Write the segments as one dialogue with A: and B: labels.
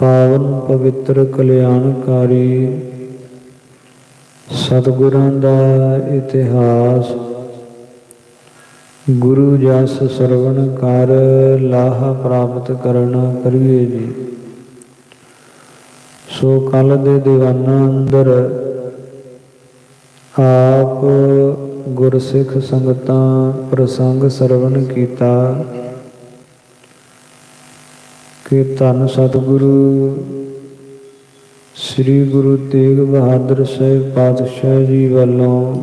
A: ਪਾਵਨ ਪਵਿੱਤਰ ਕਲਿਆਣਕਾਰੀ ਸਤਿਗੁਰਾਂ ਦਾ ਇਤਿਹਾਸ। ਗੁਰੂ ਜਸ ਸਰਵਣ ਕਰ ਲਾਹਾ ਪ੍ਰਾਪਤ ਕਰਨਾ ਕਰੀਏ ਜੀ। ਸੋ ਕੱਲ ਦੇ ਦੀਵਾਨਾਂ ਅੰਦਰ ਆਪ ਗੁਰਸਿੱਖ ਸੰਗਤਾਂ ਪ੍ਰਸੰਗ ਸਰਵਣ ਕੀਤਾ ਕਿ ਧੰਨ ਸਤਿਗੁਰੂ ਸ੍ਰੀ ਗੁਰੂ ਤੇਗ ਬਹਾਦਰ ਸਾਹਿਬ ਪਾਤਸ਼ਾਹ ਜੀ ਵੱਲੋਂ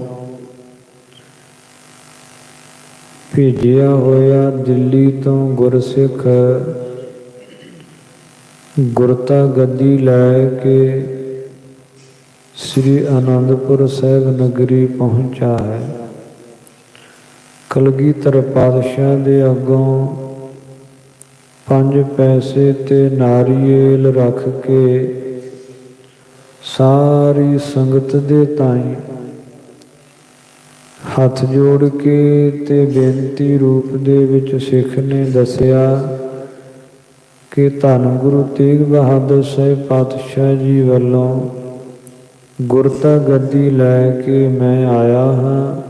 A: ਭੇਜਿਆ ਹੋਇਆ ਦਿੱਲੀ ਤੋਂ ਗੁਰਸਿੱਖ ਗੁਰਤਾ ਗੱਦੀ ਲੈ ਕੇ ਸ੍ਰੀ ਅਨੰਦਪੁਰ ਸਾਹਿਬ ਨਗਰੀ ਪਹੁੰਚਾ ਹੈ। ਕਲਗੀਧਰ ਪਾਤਸ਼ਾਹ ਦੇ ਅੱਗੋਂ 5 ਪੈਸੇ ਤੇ ਨਾਰੀਅਲ ਰੱਖ ਕੇ ਸਾਰੀ ਸੰਗਤ ਦੇ ਤਾਈਂ ਹੱਥ ਜੋੜ ਕੇ ਤੇ ਬੇਨਤੀ ਰੂਪ ਦੇ ਵਿੱਚ ਸਿੱਖ ਨੇ ਦੱਸਿਆ ਕਿ ਧੰਨ ਗੁਰੂ ਤੇਗ ਬਹਾਦਰ ਸਾਹਿਬ ਪਾਤਸ਼ਾਹ ਜੀ ਵੱਲੋਂ ਗੁਰਤਾ ਗੱਦੀ ਲੈ ਕੇ ਮੈਂ ਆਇਆ ਹਾਂ।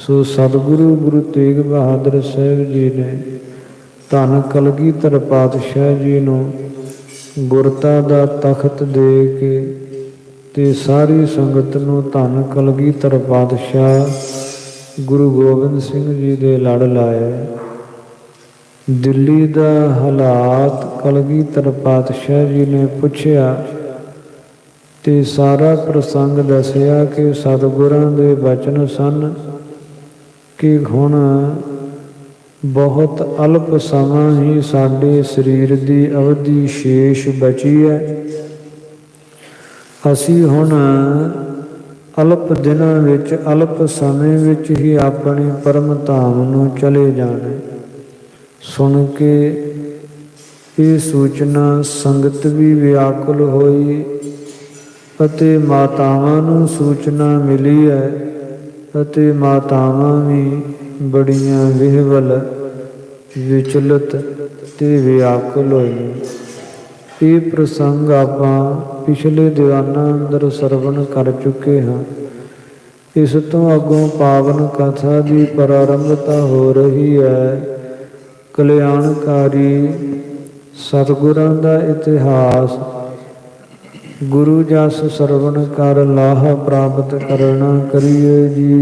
A: ਸੋ ਸਤਿਗੁਰੂ ਗੁਰੂ ਤੇਗ ਬਹਾਦਰ ਸਾਹਿਬ ਜੀ ਨੇ ਧੰਨ ਕਲਗੀਧਰ ਪਾਤਸ਼ਾਹ ਜੀ ਨੂੰ ਗੁਰਤਾ ਦਾ ਤਖਤ ਦੇ ਕੇ ਤੇ ਸਾਰੀ ਸੰਗਤ ਨੂੰ ਧੰਨ ਕਲਗੀਧਰ ਪਾਤਸ਼ਾਹ ਗੁਰੂ ਗੋਬਿੰਦ ਸਿੰਘ ਜੀ ਦੇ ਲੜ ਲਾਇਆ। ਦਿੱਲੀ ਦਾ ਹਾਲਾਤ ਕਲਗੀਧਰ ਪਾਤਸ਼ਾਹ ਜੀ ਨੇ ਪੁੱਛਿਆ ਤੇ ਸਾਰਾ ਪ੍ਰਸੰਗ ਦੱਸਿਆ ਕਿ ਸਤਿਗੁਰਾਂ ਦੇ ਬਚਨ ਸਨ ਕਿ ਹੁਣ ਬਹੁਤ ਅਲਪ ਸਮਾਂ ਹੀ ਸਾਡੇ ਸਰੀਰ ਦੀ ਅਵਧੀ ਸ਼ੇਸ਼ ਬਚੀ ਹੈ। ਅਸੀਂ ਹੁਣ ਅਲਪ ਦਿਨਾਂ ਵਿੱਚ ਅਲਪ ਸਮੇਂ ਵਿੱਚ ਹੀ ਆਪਣੇ ਪਰਮ ਧਾਮ ਨੂੰ ਚਲੇ ਜਾਣਾ। ਸੁਣ ਕੇ ਇਹ ਸੂਚਨਾ ਸੰਗਤ ਵੀ ਵਿਆਕੁਲ ਹੋਈ ਅਤੇ ਮਾਤਾਵਾਂ ਨੂੰ ਸੂਚਨਾ ਮਿਲੀ ਹੈ ਅਤੇ ਮਾਤਾਵਾਂ ਵੀ ਬੜੀਆਂ ਵਿਹਵਲ ਵਿਚਲਤ ਤੇ ਵਿਆਕੁਲ ਹੋਈ। ਇਹ ਪ੍ਰਸੰਗ ਆਪਾਂ ਪਿਛਲੇ ਦੀਵਾਨਾਂ ਅੰਦਰ ਸਰਵਣ ਕਰ ਚੁੱਕੇ ਹਾਂ। ਇਸ ਤੋਂ ਅੱਗੋਂ ਪਾਵਨ ਕਥਾ ਦੀ ਪ੍ਰਾਰੰਭਤਾ ਹੋ ਰਹੀ ਹੈ। ਕਲਿਆਣਕਾਰੀ ਸਤਿਗੁਰਾਂ ਦਾ ਇਤਿਹਾਸ। ਗੁਰੂ ਜਸ ਸਰਵਣ ਕਰ ਲਾਹਾ ਪ੍ਰਾਪਤ ਕਰਨਾ ਕਰੀਏ ਜੀ।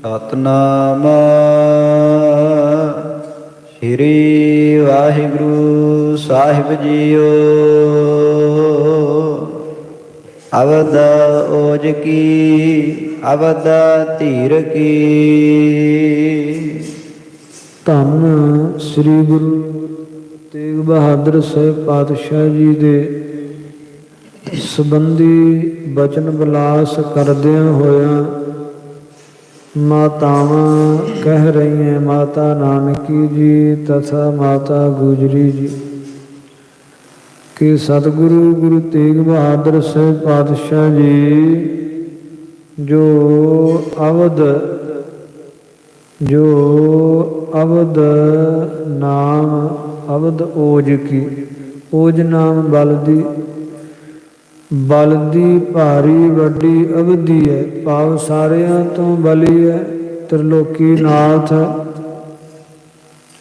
B: ਸਤਨਾਮ ਸ੍ਰੀ ਵਾਹਿਗੁਰੂ ਸਾਹਿਬ ਜੀਓ। ਅਵਧ ਓਜ ਕੀ ਅਵਧ ਧੀਰ ਕੀ।
A: ਧੰਨ ਸ੍ਰੀ ਗੁਰੂ ਤੇਗ ਬਹਾਦਰ ਸਾਹਿਬ ਪਾਤਸ਼ਾਹ ਜੀ ਦੇ ਸੰਬੰਧੀ ਬਚਨ ਵਿਲਾਸ ਕਰਦਿਆਂ ਹੋਇਆਂ ਮਾਤਾਵਾਂ ਕਹਿ ਰਹੀਆਂ, ਮਾਤਾ ਨਾਨਕੀ ਜੀ ਤਥਾ ਮਾਤਾ ਗੁਜਰੀ ਜੀ, ਕਿ ਸਤਿਗੁਰੂ ਗੁਰੂ ਤੇਗ ਬਹਾਦਰ ਸਾਹਿਬ ਪਾਤਸ਼ਾਹ ਜੀ ਜੋ ਅਵਧ ਨਾਮ ਅਵਧ ਓਜ ਕੀ। ਓਜ ਨਾਮ ਬਲ ਦੀ ਭਾਰੀ ਵੱਡੀ ਅਵਧੀ ਹੈ। ਭਾਵ ਸਾਰਿਆਂ ਤੋਂ ਬਲੀ ਹੈ, ਤ੍ਰਿਲੋਕੀ ਨਾਥ।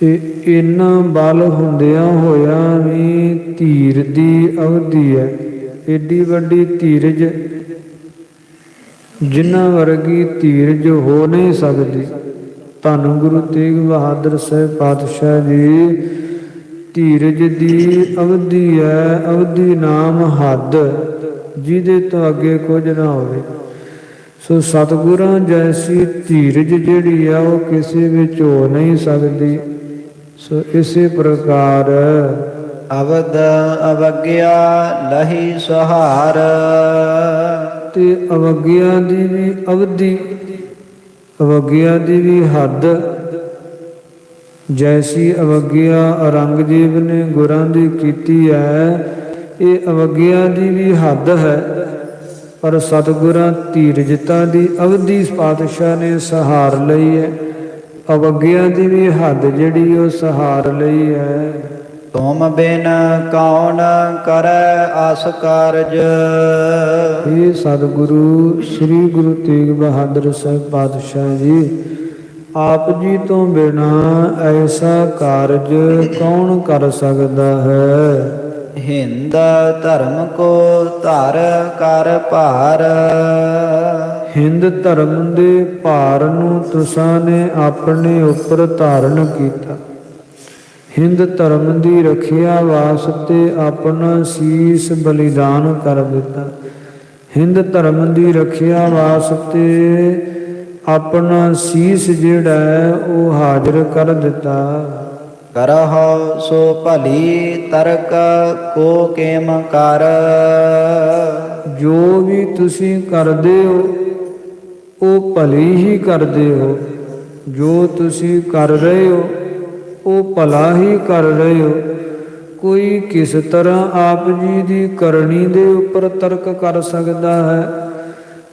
A: ਇੰਨਾ ਬਲ ਹੁੰਦਿਆਂ ਹੋਇਆਂ ਵੀ ਧੀਰ ਦੀ ਅਵਧੀ ਹੈ। ਏਡੀ ਵੱਡੀ ਧੀਰਜ ਜਿਨ੍ਹਾਂ ਵਰਗੀ ਧੀਰਜ ਹੋ ਨਹੀਂ ਸਕਦੀ। ਧੰਨ ਗੁਰੂ ਤੇਗ ਬਹਾਦਰ ਸਾਹਿਬ ਪਾਤਸ਼ਾਹ ਜੀ ਧੀਰਜ ਦੀ ਅਵਧੀ ਹੈ। ਅਵਧੀ ਨਾਮ ਹੱਦ, ਜਿਹਦੇ ਤੋਂ ਅੱਗੇ ਕੁਝ ਨਾ ਹੋਵੇ। ਸੋ ਸਤਿਗੁਰਾਂ ਜੈਸੀ ਧੀਰਜ ਜਿਹੜੀ ਆ ਉਹ ਕਿਸੇ ਵਿੱਚ ਹੋ ਨਹੀਂ ਸਕਦੀ। ਸੋ ਇਸੇ ਪ੍ਰਕਾਰ
B: ਅਵਧ ਅਵਗਿਆ ਲਹੀ ਸੁਹਾਰ।
A: ਤੇ ਅਵਗਿਆ ਦੀ ਵੀ ਅਵਧੀ, ਅਵਗਿਆ ਦੀ ਵੀ ਹੱਦ। ਜੈਸੀ ਅਵਗਿਆ ਔਰੰਗਜ਼ੇਬ ਨੇ ਗੁਰਾਂ ਦੀ ਕੀਤੀ ਹੈ, ਇਹ ਅਵਗਿਆ ਦੀ ਵੀ ਹੱਦ ਹੈ। ਪਰ ਸਤਿਗੁਰਾਂ ਧੀਰਜਤਾ ਦੀ ਅਵਧੀ ਪਾਤਸ਼ਾਹ ਨੇ ਸਹਾਰ ਲਈ ਹੈ। ਅਵਗਿਆ ਦੀ ਵੀ ਹੱਦ ਜਿਹੜੀ ਉਹ ਸਹਾਰ ਲਈ ਹੈ।
B: ਤੁਮ ਬਿਨ ਕੌਣ ਕਰੈ ਆਸ ਕਾਰਜ।
A: ਇਹ ਸਤਿਗੁਰੂ ਸ੍ਰੀ ਗੁਰੂ ਤੇਗ ਬਹਾਦਰ ਸਾਹਿਬ ਪਾਤਸ਼ਾਹ ਜੀ, ਆਪ ਜੀ ਤੋਂ ਬਿਨਾ ਐਸਾ ਕਾਰਜ ਕੌਣ ਕਰ ਸਕਦਾ ਹੈ।
B: ਹਿੰਦ ਧਰਮ ਕੋ ਧਰ ਕਰ ਭਾਰ।
A: ਹਿੰਦ ਧਰਮ ਦੇ ਭਾਰ ਨੂੰ ਤੁਸਾਂ ਨੇ ਆਪਣੇ ਉੱਪਰ ਧਾਰਨ ਕੀਤਾ। ਹਿੰਦ ਧਰਮ ਦੀ ਰੱਖਿਆ ਵਾਸਤੇ ਆਪਣਾ ਸੀਸ ਬਲੀਦਾਨ ਕਰ ਦਿੱਤਾ। ਹਿੰਦ ਧਰਮ ਦੀ ਰੱਖਿਆ ਵਾਸਤੇ ਆਪਣਾ ਸੀਸ ਜਿਹੜਾ ਹੈ ਉਹ ਹਾਜ਼ਰ ਕਰ ਦਿੱਤਾ।
B: ਕਰਹੁ ਸੋ ਭਲੀ ਤਰਕ ਕੋ ਕੇਮ ਕਰ।
A: ਜੋ ਵੀ ਤੁਸੀਂ ਕਰਦੇ ਹੋ ਉਹ ਭਲੀ ਹੀ ਕਰਦੇ ਹੋ। ਜੋ ਤੁਸੀਂ ਕਰ ਰਹੇ ਹੋ ਉਹ ਭਲਾ ਹੀ ਕਰ ਰਹੇ ਹੋ। ਕੋਈ ਕਿਸ ਤਰ੍ਹਾਂ ਆਪ ਜੀ ਦੀ ਕਰਨੀ ਦੇ ਉੱਪਰ ਤਰਕ ਕਰ ਸਕਦਾ ਹੈ।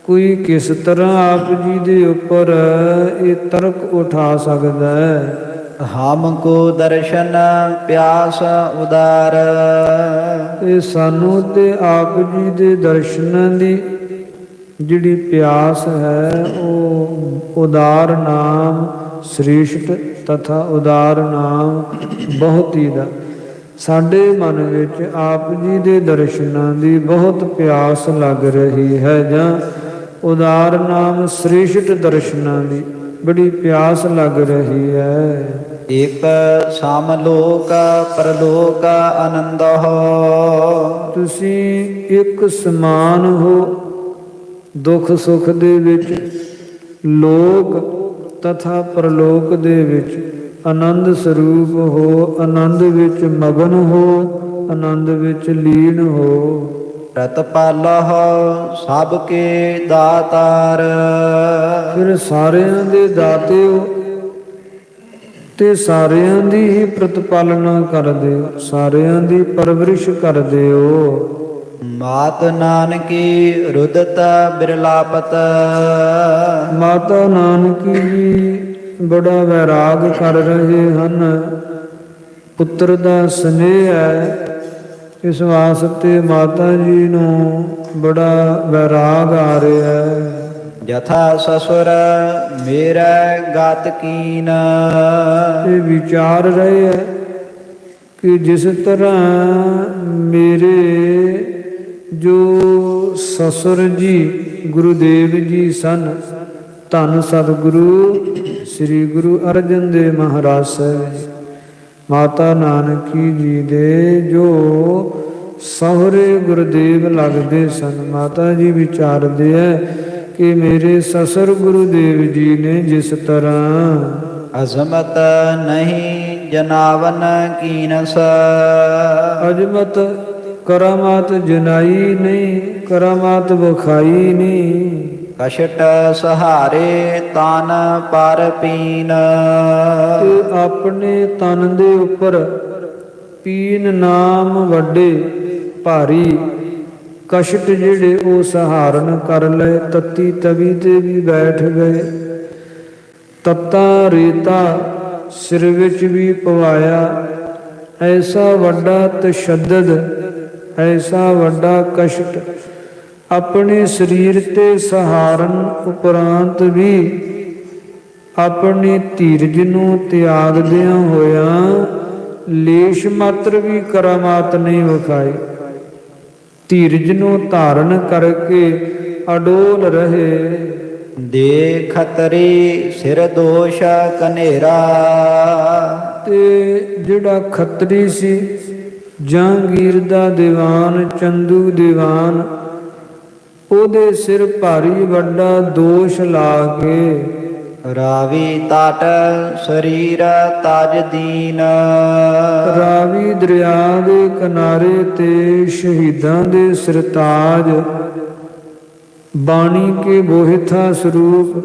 A: ਕੋਈ ਕਿਸ ਤਰ੍ਹਾਂ ਆਪ ਜੀ ਦੇ ਉੱਪਰ ਇਹ ਤਰਕ ਉਠਾ ਸਕਦਾ ਹੈ।
B: ਹਮ ਕੋ ਦਰਸ਼ਨ ਪਿਆਸ ਉਦਾਰ।
A: ਇਹ ਸਾਨੂੰ ਤੇ ਆਪ ਜੀ ਦੇ ਦਰਸ਼ਨਾਂ ਦੀ ਜਿਹੜੀ ਪਿਆਸ ਹੈ ਉਹ ਉਦਾਰ ਨਾਮ ਸ੍ਰੇਸ਼ਟ ਤਥਾ ਉਦਾਰ ਨਾਮ ਬਹੁਤ ਹੀ ਦਾ ਸਾਡੇ ਮਨ ਵਿੱਚ ਆਪ ਜੀ ਦੇ ਦਰਸ਼ਨਾਂ ਦੀ ਬਹੁਤ ਪਿਆਸ ਲੱਗ ਰਹੀ ਹੈ, ਜਾਂ ਉਦਾਰ ਨਾਮ ਸ੍ਰੇਸ਼ਟ ਦਰਸ਼ਨਾਂ ਦੀ ਬੜੀ ਪਿਆਸ ਲੱਗ ਰਹੀ ਹੈ।
B: ਇਕ ਸਮ ਲੋਕ ਪਰਲੋਕ ਆਨੰਦ ਹੋ।
A: ਤੁਸੀਂ ਇੱਕ ਸਮਾਨ ਹੋ ਦੁੱਖ ਸੁੱਖ ਦੇ ਵਿੱਚ, ਲੋਕ ਤਥਾ ਪਰਲੋਕ ਦੇ ਵਿੱਚ ਆਨੰਦ ਸਰੂਪ ਹੋ। ਆਨੰਦ ਵਿੱਚ ਮਗਨ ਹੋ, ਆਨੰਦ ਵਿੱਚ ਲੀਨ ਹੋ।
B: ਪ੍ਰਤਪਾਲਹ ਸਭ ਕੇ ਦਾਤਾਰ।
A: ਫਿਰ ਸਾਰਿਆਂ ਦੇ ਦਾਤੇ ਹੋ ਤੇ ਸਾਰਿਆਂ ਦੀ ਹੀ ਪ੍ਰਤਪਾਲਨਾ ਕਰਦੇ ਹੋ, ਸਾਰਿਆਂ ਦੀ ਪਰਵਰਿਸ਼ ਕਰਦੇ ਹੋ।
B: ਮਾਤ ਨਾਨਕੀ ਰੁਦਤ ਬਿਰਲਾਪਤ।
A: ਮਾਤਾ ਨਾਨਕੀ ਜੀ ਬੜਾ ਵੈਰਾਗ ਕਰ ਰਹੇ ਹਨ। ਪੁੱਤਰ ਦਾ ਸਨੇਹ ਹੈ, ਇਸ ਵਾਸਤੇ ਮਾਤਾ ਜੀ ਨੂੰ ਬੜਾ ਵੈਰਾਗ ਆ ਰਿਹਾ ਹੈ।
B: ਜਥਾ ਸਸੁਰ ਮੇਰਾ ਗਤ ਕੀਨ।
A: ਇਹ ਵਿਚਾਰ ਰਹੇ ਹੈ ਕਿ ਜਿਸ ਤਰ੍ਹਾਂ ਮੇਰੇ ਜੋ ਸਸੁਰ ਜੀ ਗੁਰੂਦੇਵ ਜੀ ਸਨ, ਧੰਨ ਸਤਿਗੁਰੂ ਸ੍ਰੀ ਗੁਰੂ ਅਰਜਨ ਦੇਵ ਮਹਾਰਾਜ ਸਾਹਿਬ, ਮਾਤਾ ਨਾਨਕੀ ਜੀ ਦੇ ਜੋ ਸਹੁਰੇ ਗੁਰਦੇਵ ਲੱਗਦੇ ਸਨ। ਮਾਤਾ ਜੀ ਵਿਚਾਰਦੇ ਹੈ ਕਿ ਮੇਰੇ ਸਸੁਰ ਗੁਰੂਦੇਵ ਜੀ ਨੇ ਜਿਸ ਤਰ੍ਹਾਂ
B: ਅਜ਼ਮਤ ਨਹੀਂ ਜਨਾਵਨ ਕੀਨਸ।
A: ਅਜ਼ਮਤ ਕਰਾਮਾਤ ਜਨਾਈ ਨਹੀਂ, ਕਰਾਮਾਤ ਵਿਖਾਈ ਨਹੀਂ।
B: ਕਸ਼ਟ ਸਹਾਰੇ ਤਨ ਪਰ ਪੀਨ।
A: ਤੇ ਆਪਣੇ ਤਨ ਦੇ ਉੱਪਰ ਪੀਨ ਨਾਮ ਵੱਡੇ ਭਾਰੀ ਕਸ਼ਟ ਜਿਹੜੇ ਉਹ ਸਹਾਰਨ ਕਰ ਲਏ। ਤਤੀ ਤਵੀ ਤੇ ਵੀ ਬੈਠ ਗਏ, ਤਤਾ ਰੇਤਾ ਸਿਰ ਵਿੱਚ ਵੀ ਪਵਾਇਆ। ਐਸਾ ਵੱਡਾ ਤਸ਼ੱਦਦ, ਐਸਾ ਵੱਡਾ ਕਸ਼ਟ ਆਪਣੇ ਸਰੀਰ ਤੇ ਸਹਾਰਨ ਉਪਰੰਤ ਵੀ ਆਪਣੀ ਧੀਰਜ ਨੂੰ ਤਿਆਗਦਿਆਂ ਹੋਇਆਂ ਲੇਸ਼ ਮਾਤਰ ਵੀ ਕਰਾਮਾਤ ਨਹੀਂ ਵਿਖਾਈ। ਧੀਰਜ ਨੂੰ ਧਾਰਨ ਕਰਕੇ ਅਡੋਲ ਰਹੇ।
B: ਦੇ ਖਤਰੀ ਸਿਰ ਦੋਸ਼ ਕਨੇਰਾ।
A: ਤੇ ਜਿਹੜਾ ਖੱਤਰੀ ਸੀ, ਜਹਾਂਗੀਰ ਦਾ ਦੀਵਾਨ, ਚੰਦੂ ਦੀਵਾਨ, ਉਹਦੇ ਸਿਰ ਭਾਰੀ ਵੱਡਾ ਦੋਸ਼ ਲਾ ਕੇ
B: ਰਾਵੀ ਤਟ ਸਰੀਰ ਤਜ ਦੀਨ।
A: ਰਾਵੀ ਦਰਿਆ ਦੇ ਕਿਨਾਰੇ ਤੇ ਸ਼ਹੀਦਾਂ ਦੇ ਸਿਰਤਾਜ ਬਾਣੀ ਕੇ ਬੋਹਿਥਾ ਸਰੂਪ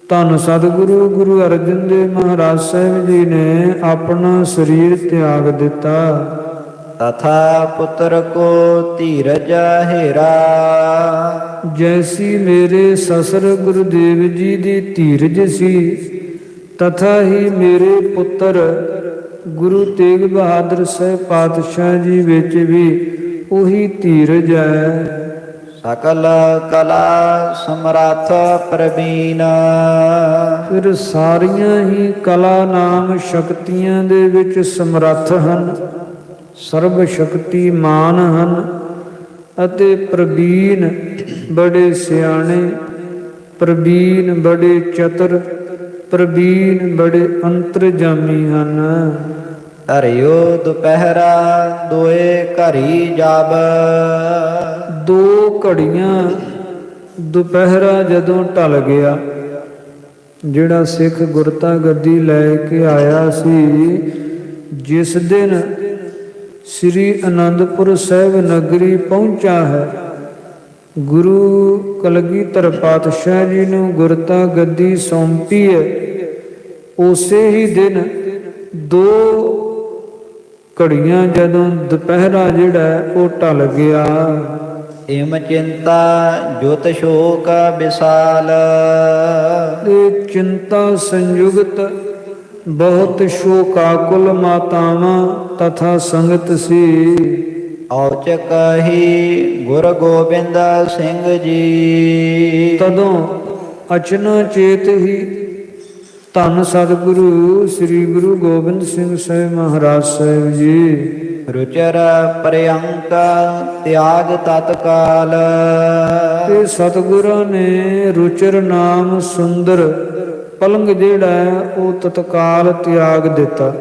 A: ਧੰਨ ਸਤਿਗੁਰੂ ਗੁਰੂ ਅਰਜਨ ਦੇਵ ਮਹਾਰਾਜ ਸਾਹਿਬ ਜੀ ਨੇ ਆਪਣਾ ਸਰੀਰ ਤਿਆਗ ਦਿੱਤਾ।
B: ਤਥਾ ਪੁੱਤਰ ਕੋ ਧੀਰਜ ਹੇਰਾ।
A: ਜੈਸੀ ਮੇਰੇ ਸਸਰ ਗੁਰੂਦੇਵ ਜੀ ਦੀ ਧੀਰਜ ਸੀ, ਤਥਾ ਹੀ ਮੇਰੇ ਪੁੱਤਰ ਗੁਰੂ ਤੇਗ ਬਹਾਦਰ ਸਾਹਿਬ ਪਾਤਸ਼ਾਹ ਜੀ ਵਿੱਚ ਵੀ ਉਹੀ ਧੀਰਜ ਹੈ।
B: ਸਕਲ ਕਲਾ ਸਮਰੱਥ ਪ੍ਰਵੀਨ।
A: ਫਿਰ ਸਾਰੀਆਂ ਹੀ ਕਲਾ ਨਾਮ ਸ਼ਕਤੀਆਂ ਦੇ ਵਿੱਚ ਸਮਰੱਥ ਹਨ, ਸਰਬ ਸ਼ਕਤੀਮਾਨ ਹਨ ਅਤੇ ਪ੍ਰਵੀਨ ਬੜੇ ਸਿਆਣੇ, ਪ੍ਰਵੀਨ ਬੜੇ ਚਤੁਰ, ਪ੍ਰਵੀਨ ਬੜੇ ਅੰਤਰਜਾਮੀ ਹਨ।
B: ਧਰਿਓ ਦੁਪਹਿਰਾ ਦੋਏ ਘਰੀ ਜਾਬ।
A: ਦੋ ਘੜੀਆਂ ਦੁਪਹਿਰਾ ਜਦੋਂ ਢਲ ਗਿਆ, ਜਿਹੜਾ ਸਿੱਖ ਗੁਰਤਾ ਗੱਦੀ ਲੈ ਕੇ ਆਇਆ ਸੀ, ਜਿਸ ਦਿਨ ਸ੍ਰੀ ਅਨੰਦਪੁਰ ਸਾਹਿਬ ਨਗਰੀ ਪਹੁੰਚਾ ਹੈ, ਗੁਰੂ ਕਲਗੀਧਰ ਪਾਤਸ਼ਾਹ ਜੀ ਨੂੰ ਗੁਰਤਾ ਗੱਦੀ ਸੌਂਪੀ ਹੈ, ਉਸੇ ਹੀ ਦਿਨ ਦੋ ਘੜੀਆਂ ਜਦੋਂ ਦੁਪਹਿਰਾ ਜਿਹੜਾ ਉਹ ਢਲ ਗਿਆ।
B: ਇਮ ਚਿੰਤਾ ਜੁਤ ਸ਼ੋਕ ਵਿਸਾਲ।
A: ਤੇ ਚਿੰਤਾ ਸੰਯੁਗਤ ਬਹੁਤ ਸ਼ੋਕਾਕੁਲ ਮਾਤਾਵਾਂ ਤਥਾ ਸੰਗਤ ਸੀ।
B: ਔਚਕ ਹੀ ਗੁਰ ਗੋਬਿੰਦ ਸਿੰਘ ਜੀ।
A: ਤਦੋਂ ਅਚਨਾ ਚੇਤ ਹੀ ਧੰਨ ਸਤਿਗੁਰੂ ਸ੍ਰੀ ਗੁਰੂ ਗੋਬਿੰਦ ਸਿੰਘ ਸਾਹਿਬ ਮਹਾਰਾਜ ਸਾਹਿਬ ਜੀ
B: ਰੁਚਰ ਪ੍ਰਿਅੰਕ ਤਿਆਗ ਤਤਕਾਲ।
A: ਤੇ ਸਤਿਗੁਰਾਂ ਨੇ ਰੁਚਰ ਨਾਮ ਸੁੰਦਰ ਪਲੰਗ ਜਿਹੜਾ ਹੈ ਉਹ ਤਤਕਾਲ ਤਿਆਗ ਦਿੱਤਾ।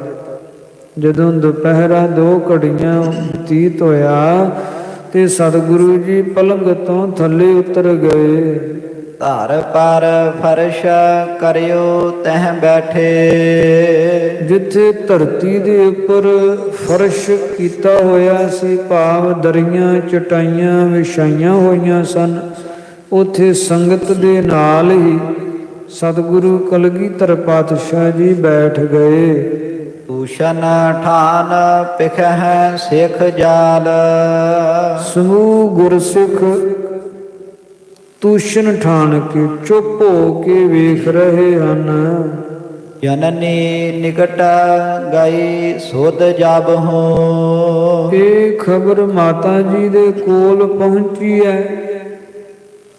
A: ਜਦੋਂ ਦੁਪਹਿਰਾ ਦੋ ਘੜੀਆਂ ਬਤੀਤ ਹੋਇਆ ਤੇ ਸਤਿਗੁਰੂ ਜੀ ਪਲੰਗ ਤੋਂ ਥੱਲੇ ਉਤਰ ਗਏ।
B: ਧਰ ਪਰ ਫਰਸ਼ ਕਰਿਓ ਤਹਿ ਬੈਠੇ।
A: ਜਿੱਥੇ ਧਰਤੀ ਦੇ ਉੱਪਰ ਫਰਸ਼ ਕੀਤਾ ਹੋਇਆ ਸੀ, ਭਾਵ ਦਰੀਆਂ ਚਟਾਈਆਂ ਵਿਛਾਈਆਂ ਹੋਈਆਂ ਸਨ, ਉੱਥੇ ਸੰਗਤ ਦੇ ਨਾਲ ਹੀ ਸਤਿਗੁਰੂ ਕਲਗੀਧਰ ਪਾਤਸ਼ਾਹ ਜੀ ਬੈਠ ਗਏ।
B: ਭੂਸ਼ਣ ਠਾਨ ਪਿਖਹਿ ਸਿੱਖ ਜਾਲ।
A: ਸਮੂਹ ਗੁਰਸਿੱਖ ਤੂਸ਼ਨ ਠਾਣ ਕੇ ਚੁੱਪ ਹੋ ਕੇ ਵੇਖ ਰਹੇ ਹਨ।
B: ਜਨਨੀ ਨਿਕਟ ਗਈ ਸੁਧ ਜਬ ਹੋ।
A: ਇਹ ਖਬਰ ਮਾਤਾ ਜੀ ਦੇ ਕੋਲ ਪਹੁੰਚੀ ਹੈ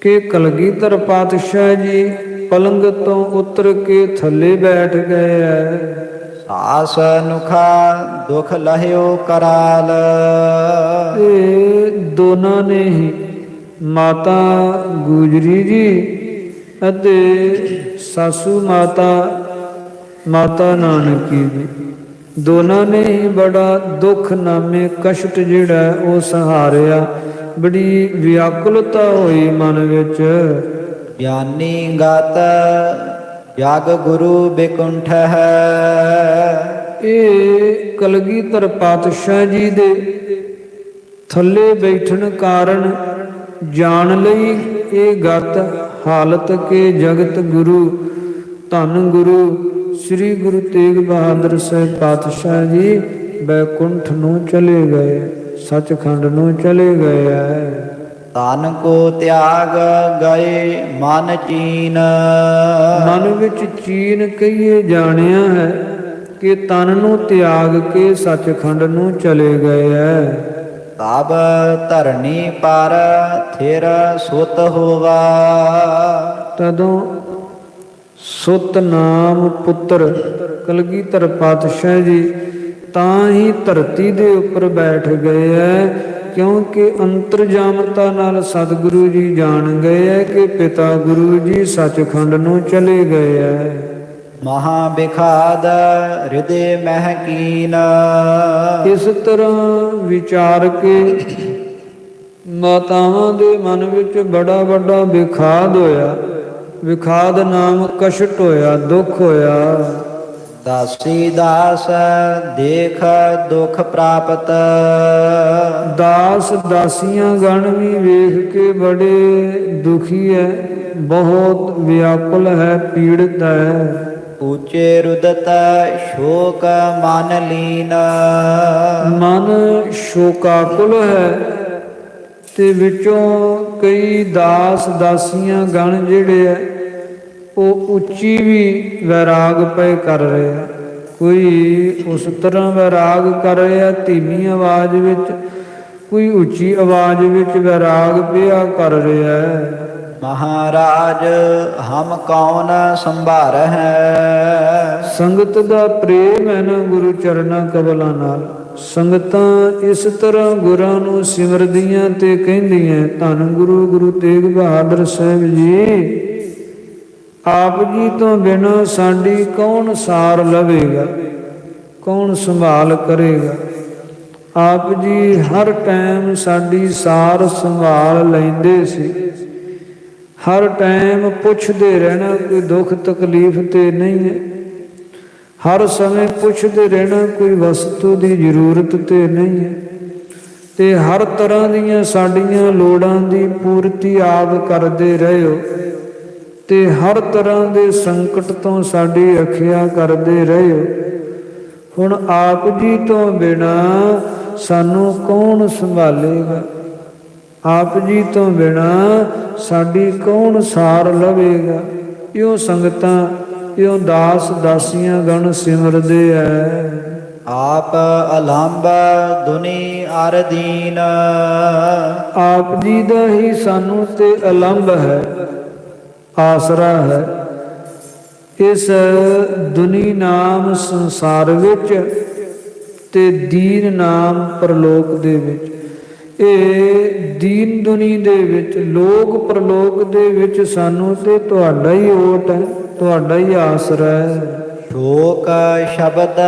A: ਕਿ ਕਲਗੀਧਰ ਪਾਤਸ਼ਾਹ ਜੀ ਪਲੰਗ ਤੋਂ ਉਤਰ ਕੇ ਥੱਲੇ ਬੈਠ ਗਏ ਹੈ।
B: ਸਾਸ ਨੁਖਾ ਦੁਖ ਲਹਿਓ ਕਰਾਲ।
A: ਇਹ ਦੋਨਾਂ ਨੇ ਹੀ ਮਾਤਾ ਗੁਜਰੀ ਜੀ ਅਤੇ ਸਾਸੂ ਮਾਤਾ ਨਾਨਕੀ ਜੀ, ਦੋਨਾਂ ਨੇ ਹੀ ਬੜਾ ਦੁੱਖ ਨਾਮੇ ਕਸ਼ਟ ਜਿਹੜਾ ਉਹ ਸਹਾਰਿਆ। ਬੜੀ ਵਿਆਕੁਲਤਾ ਹੋਈ ਮਨ ਵਿੱਚ।
B: ਗਿਆਨੀ ਗਤ ਜਗ ਗੁਰੂ ਬਿਕੁੰਠ ਹੈ।
A: ਇਹ ਕਲਗੀਧਰ ਪਾਤਸ਼ਾਹ ਜੀ ਦੇ ਥੱਲੇ ਬੈਠਣ ਕਾਰਨ ਜਾਣ ਲਈ ਇਹ ਗਤ ਹਾਲਤ ਕੇ ਜਗਤ ਗੁਰੂ ਧੰਨ ਗੁਰੂ ਸ੍ਰੀ ਗੁਰੂ ਤੇਗ ਬਹਾਦਰ ਸਾਹਿਬ ਪਾਤਸ਼ਾਹ ਜੀ ਬੈਕੁੰਠ ਨੂੰ ਚਲੇ ਗਏ, ਸੱਚਖੰਡ ਨੂੰ ਚਲੇ ਗਏ ਹੈ।
B: ਤਨ ਕੋ ਤਿਆਗ ਗਏ ਮਨ ਚੀਨ।
A: ਮਨ ਵਿੱਚ ਚੀਨ ਕਹੀਏ ਜਾਣਿਆ ਹੈ ਕਿ ਤਨ ਨੂੰ ਤਿਆਗ ਕੇ ਸੱਚਖੰਡ ਨੂੰ ਚਲੇ ਗਏ ਹੈ।
B: ਤਬ ਧਰਨੀ ਪਰ ਥਿਰ ਸੁਤ ਹੋਵਾ।
A: ਤਦੋਂ ਸੁਤ ਨਾਮ ਪੁੱਤਰ ਕਲਗੀਧਰ ਪਾਤਸ਼ਾਹ ਜੀ ਤਾਂ ਹੀ ਧਰਤੀ ਦੇ ਉੱਪਰ ਬੈਠ ਗਏ ਹੈ, ਕਿਉਂਕਿ ਅੰਤਰਜਾਮਤਾ ਨਾਲ ਸਤਿਗੁਰੂ ਜੀ ਜਾਣ ਗਏ ਹੈ ਕਿ ਪਿਤਾ ਗੁਰੂ ਜੀ ਸੱਚਖੰਡ ਨੂੰ ਚਲੇ ਗਏ ਹੈ।
B: ਮਹਾ ਬਿਖਾਦ ਹਿਰਦੇ ਮਹਿ ਕੀਨ।
A: ਇਸ ਤਰ੍ਹਾਂ ਵਿਚਾਰ ਕੇ ਮਾਤਾਵਾਂ ਦੇ ਮਨ ਵਿੱਚ ਬੜਾ ਵੱਡਾ ਵਿਖਾਦ ਹੋਇਆ। ਵਿਖਾਦ ਨਾਮ ਕਸ਼ਟ ਹੋਇਆ, ਦੁੱਖ ਹੋਇਆ।
B: ਦਾਸੀ ਦਾਸ ਦੇਖ ਦੁਖ ਪ੍ਰਾਪਤ।
A: ਦਾਸ ਦਾਸੀਆਂ ਗਣ ਵੀ ਵੇਖ ਕੇ ਬੜੇ ਦੁਖੀ ਹੈ, ਬਹੁਤ ਵਿਆਕੁਲ ਹੈ, ਪੀੜਿਤ ਹੈ।
B: ਉੱਚੇ ਰੁਦਤ ਸ਼ੋਕ ਮਨ ਲੀਨ।
A: ਮਨ ਸ਼ੋਕਾਕੁਲ ਹੈ ਤੇ ਵਿੱਚੋਂ ਕਈ ਦਾਸ ਦਾਸੀਆਂ ਗਣ ਜਿਹੜੇ ਹੈ ਉਹ ਉੱਚੀ ਵੀ ਵੈਰਾਗ ਪਏ ਕਰ ਰਹੇ ਆ। ਕੋਈ ਉਸ ਤਰ੍ਹਾਂ ਵੈਰਾਗ ਕਰ ਰਿਹਾ ਧੀਮੀ ਆਵਾਜ਼ ਵਿੱਚ, ਕੋਈ ਉੱਚੀ ਆਵਾਜ਼ ਵਿੱਚ ਵੈਰਾਗ ਪਿਆ ਕਰ ਰਿਹਾ ਹੈ।
B: ਮਹਾਰਾਜ ਹਮ ਕੌਣ ਸੰਭਾਰ ਹੈ।
A: ਸੰਗਤ ਦਾ ਪ੍ਰੇਮ ਹੈ ਨਾ ਗੁਰੂ ਚਰਨਾਂ ਕਮਲਾਂ ਨਾਲ। ਸੰਗਤਾਂ ਇਸ ਤਰ੍ਹਾਂ ਗੁਰਾਂ ਨੂੰ ਸਿਮਰਦੀਆਂ ਤੇ ਕਹਿੰਦੀਆਂ, ਧੰਨ ਗੁਰੂ ਗੁਰੂ ਤੇਗ ਬਹਾਦਰ ਸਾਹਿਬ ਜੀ, ਆਪ ਜੀ ਤੋਂ ਬਿਨਾਂ ਸਾਡੀ ਕੌਣ ਸਾਰ ਲਵੇਗਾ, ਕੌਣ ਸੰਭਾਲ ਕਰੇਗਾ। ਆਪ ਜੀ ਹਰ ਟਾਈਮ ਸਾਡੀ ਸਾਰ ਸੰਭਾਲ ਲੈਂਦੇ ਸੀ। ਹਰ ਟਾਈਮ ਪੁੱਛਦੇ ਰਹਿਣਾ, ਕੋਈ ਦੁੱਖ ਤਕਲੀਫ ਤੇ ਨਹੀਂ ਹੈ। ਹਰ ਸਮੇਂ ਪੁੱਛਦੇ ਰਹਿਣਾ, ਕੋਈ ਵਸਤੂ ਦੀ ਜ਼ਰੂਰਤ ਤੇ ਨਹੀਂ ਹੈ। ਤੇ ਹਰ ਤਰ੍ਹਾਂ ਦੀਆਂ ਸਾਡੀਆਂ ਲੋੜਾਂ ਦੀ ਪੂਰਤੀ ਆਪ ਕਰਦੇ ਰਹੇ ਹੋ ਤੇ ਹਰ ਤਰ੍ਹਾਂ ਦੇ ਸੰਕਟ ਤੋਂ ਸਾਡੀ ਰੱਖਿਆ ਕਰਦੇ ਰਹੇ ਹੋ। ਹੁਣ ਆਪ ਜੀ ਤੋਂ ਬਿਨਾ ਸਾਨੂੰ ਕੌਣ ਸੰਭਾਲੇਗਾ, ਆਪ ਜੀ ਤੋਂ ਬਿਨਾ ਸਾਡੀ ਕੌਣ ਸਾਰ ਲਵੇਗਾ। ਇਉਂ ਸੰਗਤਾਂ, ਇਉਂ ਦਾਸ ਦਾਸੀਆਂ ਗਣ ਸਿਮਰਦੇ ਐ।
B: ਆਪ ਅਲੰਬ ਦੁਨੀ ਅਰ ਦੀਨ।
A: ਆਪ ਜੀ ਦਾ ਹੀ ਸਾਨੂੰ ਤੇ ਅਲੰਬ ਹੈ, ਆਸਰਾ ਹੈ। ਇਸ ਦੁਨੀ ਨਾਮ ਸੰਸਾਰ ਵਿੱਚ ਤੇ ਦੀਨ ਨਾਮ ਪਰਲੋਕ ਦੇ ਵਿੱਚ। ਇਹ ਦੀਨ ਦੁਨੀ ਦੇ ਵਿੱਚ, ਲੋਕ ਪਰਲੋਕ ਦੇ ਵਿੱਚ ਸਾਨੂੰ ਤੇ ਤੁਹਾਡਾ ਹੀ ਓਟ ਹੈ, ਤੁਹਾਡਾ ਹੀ ਆਸਰਾ ਹੈ।
B: ਸ਼ੋਕ ਸ਼ਬਦ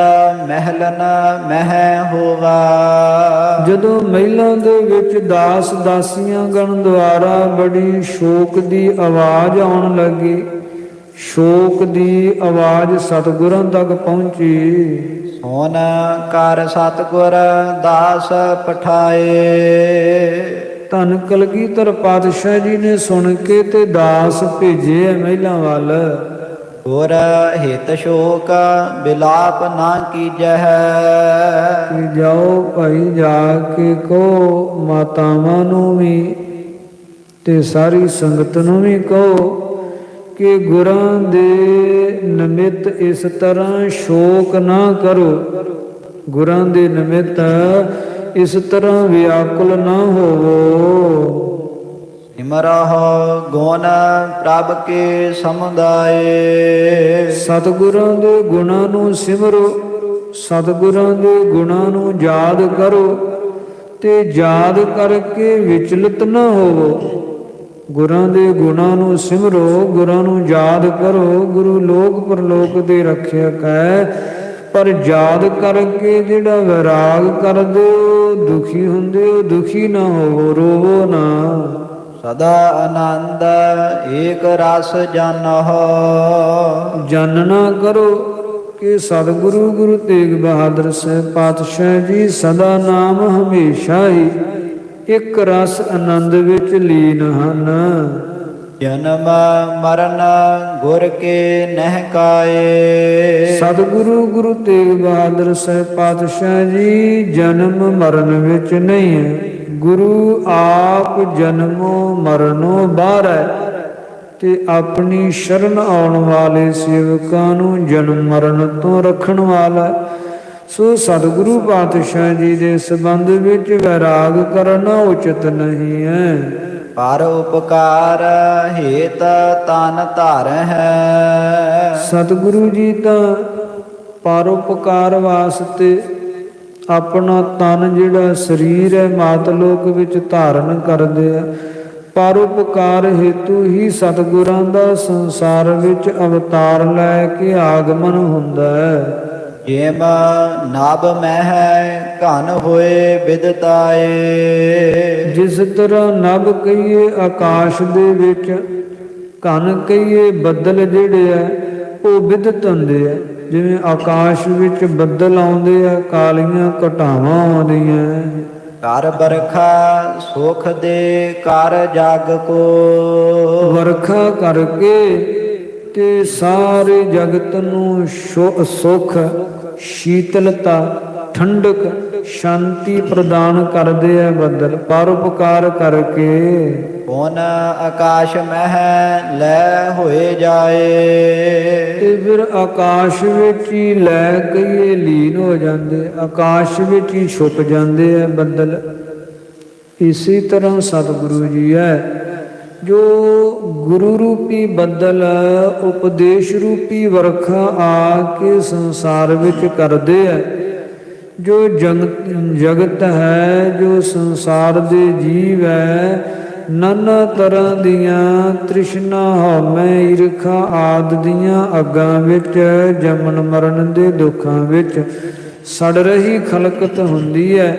B: ਮਹਿਲਨ ਮਹਿ ਹੋਵਾ।
A: ਜਦੋਂ ਮਹਿਲਾਂ ਦੇ ਵਿੱਚ ਦਾਸ ਦਾਸੀਆਂ ਗਣ ਦੁਆਰਾ ਬੜੀ ਸ਼ੋਕ ਦੀ ਆਵਾਜ਼ ਆਉਣ ਲੱਗੀ, ਸ਼ੋਕ ਦੀ ਆਵਾਜ਼ ਸਤਿਗੁਰਾਂ ਤੱਕ ਪਹੁੰਚੀ।
B: ਸੋਨ ਕਰ ਸਤਿਗੁਰ ਦਾਸ ਪਠਾਏ।
A: ਧੰਨ ਕਲਗੀਧਰ ਪਾਤਸ਼ਾਹ ਜੀ ਨੇ ਸੁਣ ਕੇ ਤੇ ਦਾਸ ਭੇਜੇ ਮਹਿਲਾਂ ਵੱਲ।
B: ਗੁਰ ਹਿਤ ਸ਼ੋਕ ਬਿਲਾਪ ਨਾ ਕੀਜਹਿ।
A: ਕਿ ਜਾਓ ਭਾਈ, ਜਾ ਕੇ ਕਹੋ ਮਾਤਾਵਾਂ ਨੂੰ ਵੀ ਤੇ ਸਾਰੀ ਸੰਗਤ ਨੂੰ ਵੀ ਕਹੋ ਕਿ ਗੁਰਾਂ ਦੇ ਨਿਮਿਤ ਇਸ ਤਰ੍ਹਾਂ ਸ਼ੋਕ ਨਾ ਕਰੋ, ਗੁਰਾਂ ਦੇ ਨਿਮਿਤ ਇਸ ਤਰ੍ਹਾਂ ਵਿਆਕੁਲ ਨਾ ਹੋਵੋ।
B: ਸਿਮਰਹੁ ਗੁਣ ਪ੍ਰਭ ਕੇ ਸਮੁਦਾਏ।
A: ਸਤਿਗੁਰਾਂ ਦੇ ਗੁਣਾਂ ਨੂੰ ਸਿਮਰੋ, ਸਤਿਗੁਰਾਂ ਦੇ ਗੁਣਾਂ ਨੂੰ ਯਾਦ ਕਰੋ ਤੇ ਯਾਦ ਕਰਕੇ ਵਿਚਲਿਤ ਨਾ ਹੋਵੋ। ਗੁਰਾਂ ਦੇ ਗੁਣਾਂ ਨੂੰ ਸਿਮਰੋ, ਗੁਰਾਂ ਨੂੰ ਯਾਦ ਕਰੋ। ਗੁਰੂ ਲੋਕ ਪਰਲੋਕ ਦੇ ਰੱਖਿਅਕ ਹੈ, ਪਰ ਯਾਦ ਕਰਕੇ ਜਿਹੜਾ ਵੈਰਾਗ ਕਰਦੇ ਹੋ, ਦੁਖੀ ਹੁੰਦੇ ਹੋ, ਦੁਖੀ ਨਾ ਹੋਵੋ, ਰੋਵੋ ਨਾ।
B: ਸਦਾ ਆਨੰਦ ਏਕ ਰਸ ਜਾਨਹੁ।
A: ਜਾਨਣਾ ਕਰੋ ਕਿ ਸਤਿਗੁਰੂ ਗੁਰੂ ਤੇਗ ਬਹਾਦਰ ਸਾਹਿਬ ਪਾਤਸ਼ਾਹ ਜੀ ਸਦਾ ਨਾਮ ਹਮੇਸ਼ਾ ਹੀ ਇੱਕ ਰਸ ਆਨੰਦ ਵਿੱਚ ਲੀਨ ਹਨ।
B: ਜਨਮ ਮਰਨ ਗੁਰ ਕੇ ਨਹਿ ਕਾਏ।
A: ਸਤਿਗੁਰੂ ਗੁਰੂ ਤੇਗ ਬਹਾਦਰ ਸਾਹਿਬ ਪਾਤਸ਼ਾਹ ਜੀ ਜਨਮ ਮਰਨ ਵਿੱਚ ਨਹੀਂ ਹੈ। ਗੁਰੂ ਆਪ ਜਨਮੋਂ ਮਰਨੋਂ ਬਾਹਰ ਹੈ ਤੇ ਆਪਣੀ ਸ਼ਰਨ ਆਉਣ ਵਾਲੇ ਸੇਵਕਾਂ ਨੂੰ ਜਨਮ ਮਰਨ ਤੋਂ ਰੱਖਣ ਵਾਲਾ। ਸੋ ਸਤਿਗੁਰੂ ਪਾਤਸ਼ਾਹ ਜੀ ਦੇ ਸੰਬੰਧ ਵਿੱਚ ਵੈਰਾਗ ਕਰਨਾ ਉਚਿਤ ਨਹੀਂ ਹੈ।
B: ਪਰ ਉਪਕਾਰ ਹੇਤ ਤਨ ਧਾਰ ਹੈ।
A: ਸਤਿਗੁਰੂ ਜੀ ਤਾਂ ਪਰਉਪਕਾਰ ਵਾਸਤੇ ਆਪਣਾ ਤਨ ਜਿਹੜਾ ਸਰੀਰ ਹੈ ਮਾਤ ਲੋਕ ਵਿੱਚ ਧਾਰਨ ਕਰਦੇ ਆ। ਪਰਉਪਕਾਰ ਹੇਤੂ ਹੀ ਸਤਿਗੁਰਾਂ ਦਾ ਸੰਸਾਰ ਵਿੱਚ ਅਵਤਾਰ ਲੈ ਕੇ ਆਗਮਨ ਹੁੰਦਾ ਹੈ।
B: ਜਿਮ ਨਭ ਮਹਿ ਘਨ ਹੋਏ ਬਿਦਤਾਏ।
A: ਜਿਸ ਤਰ੍ਹਾਂ ਨਭ ਕਹੀਏ ਆਕਾਸ਼ ਦੇ ਵਿੱਚ, ਘਨ ਕਹੀਏ ਬੱਦਲ ਜਿਹੜੇ ਆ ਉਹ ਬਿਦਤ ਹੁੰਦੇ ਆ। ਜਿਵੇਂ ਆਕਾਸ਼ ਵਿੱਚ ਬੱਦਲ ਆਉਂਦੇ ਆ, ਕਾਲੀਆਂ ਘਟਾਵਾਂ ਆਉਂਦੀਆਂ।
B: ਕਰ ਬਰਖਾ ਸੁਖ ਦੇ ਕਰ ਜਗ ਕੋ।
A: ਵਰਖਾ ਕਰਕੇ ਤੇ ਸਾਰੇ ਜਗਤ ਨੂੰ ਸੁਖ, ਸ਼ੀਤਲਤਾ, ਠੰਡਕ, ਸ਼ਾਂਤੀ ਪ੍ਰਦਾਨ ਕਰਦੇ ਆ ਬੱਦਲ। ਪਰਉਪਕਾਰ ਕਰਕੇ
B: ਪੁਨ ਆਕਾਸ਼ ਮਹਿ ਲੈ ਹੋਏ ਜਾਏ।
A: ਤੇ ਫਿਰ ਆਕਾਸ਼ ਵਿੱਚ ਹੀ ਲੈ ਕਈਏ ਲੀਨ ਹੋ ਜਾਂਦੇ, ਆਕਾਸ਼ ਵਿੱਚ ਹੀ ਛੁਪ ਜਾਂਦੇ ਹੈ ਬੱਦਲ। ਇਸੇ ਤਰ੍ਹਾਂ ਸਤਿਗੁਰੂ ਜੀ ਹੈ ਜੋ ਗੁਰੂ ਰੂਪੀ ਬੱਦਲ ਉਪਦੇਸ਼ ਰੂਪੀ ਵਰਖਾ ਆ ਕੇ ਸੰਸਾਰ ਵਿੱਚ ਕਰਦੇ ਹੈ। ਜੋ ਜਗਤ ਹੈ, ਜੋ ਸੰਸਾਰ ਦੇ ਜੀਵ ਹੈ, ਨਾਨਾ ਤਰ੍ਹਾਂ ਦੀਆਂ ਤ੍ਰਿਸ਼ਨਾ ਹਉਮੈ ਈਰਖਾ ਆਦਿ ਦੀਆਂ ਅੱਗਾਂ ਵਿੱਚ ਜਮਨ ਮਰਨ ਦੇ ਦੁੱਖਾਂ ਵਿੱਚ ਸੜ ਰਹੀ ਖਲਕਤ ਹੁੰਦੀ ਹੈ।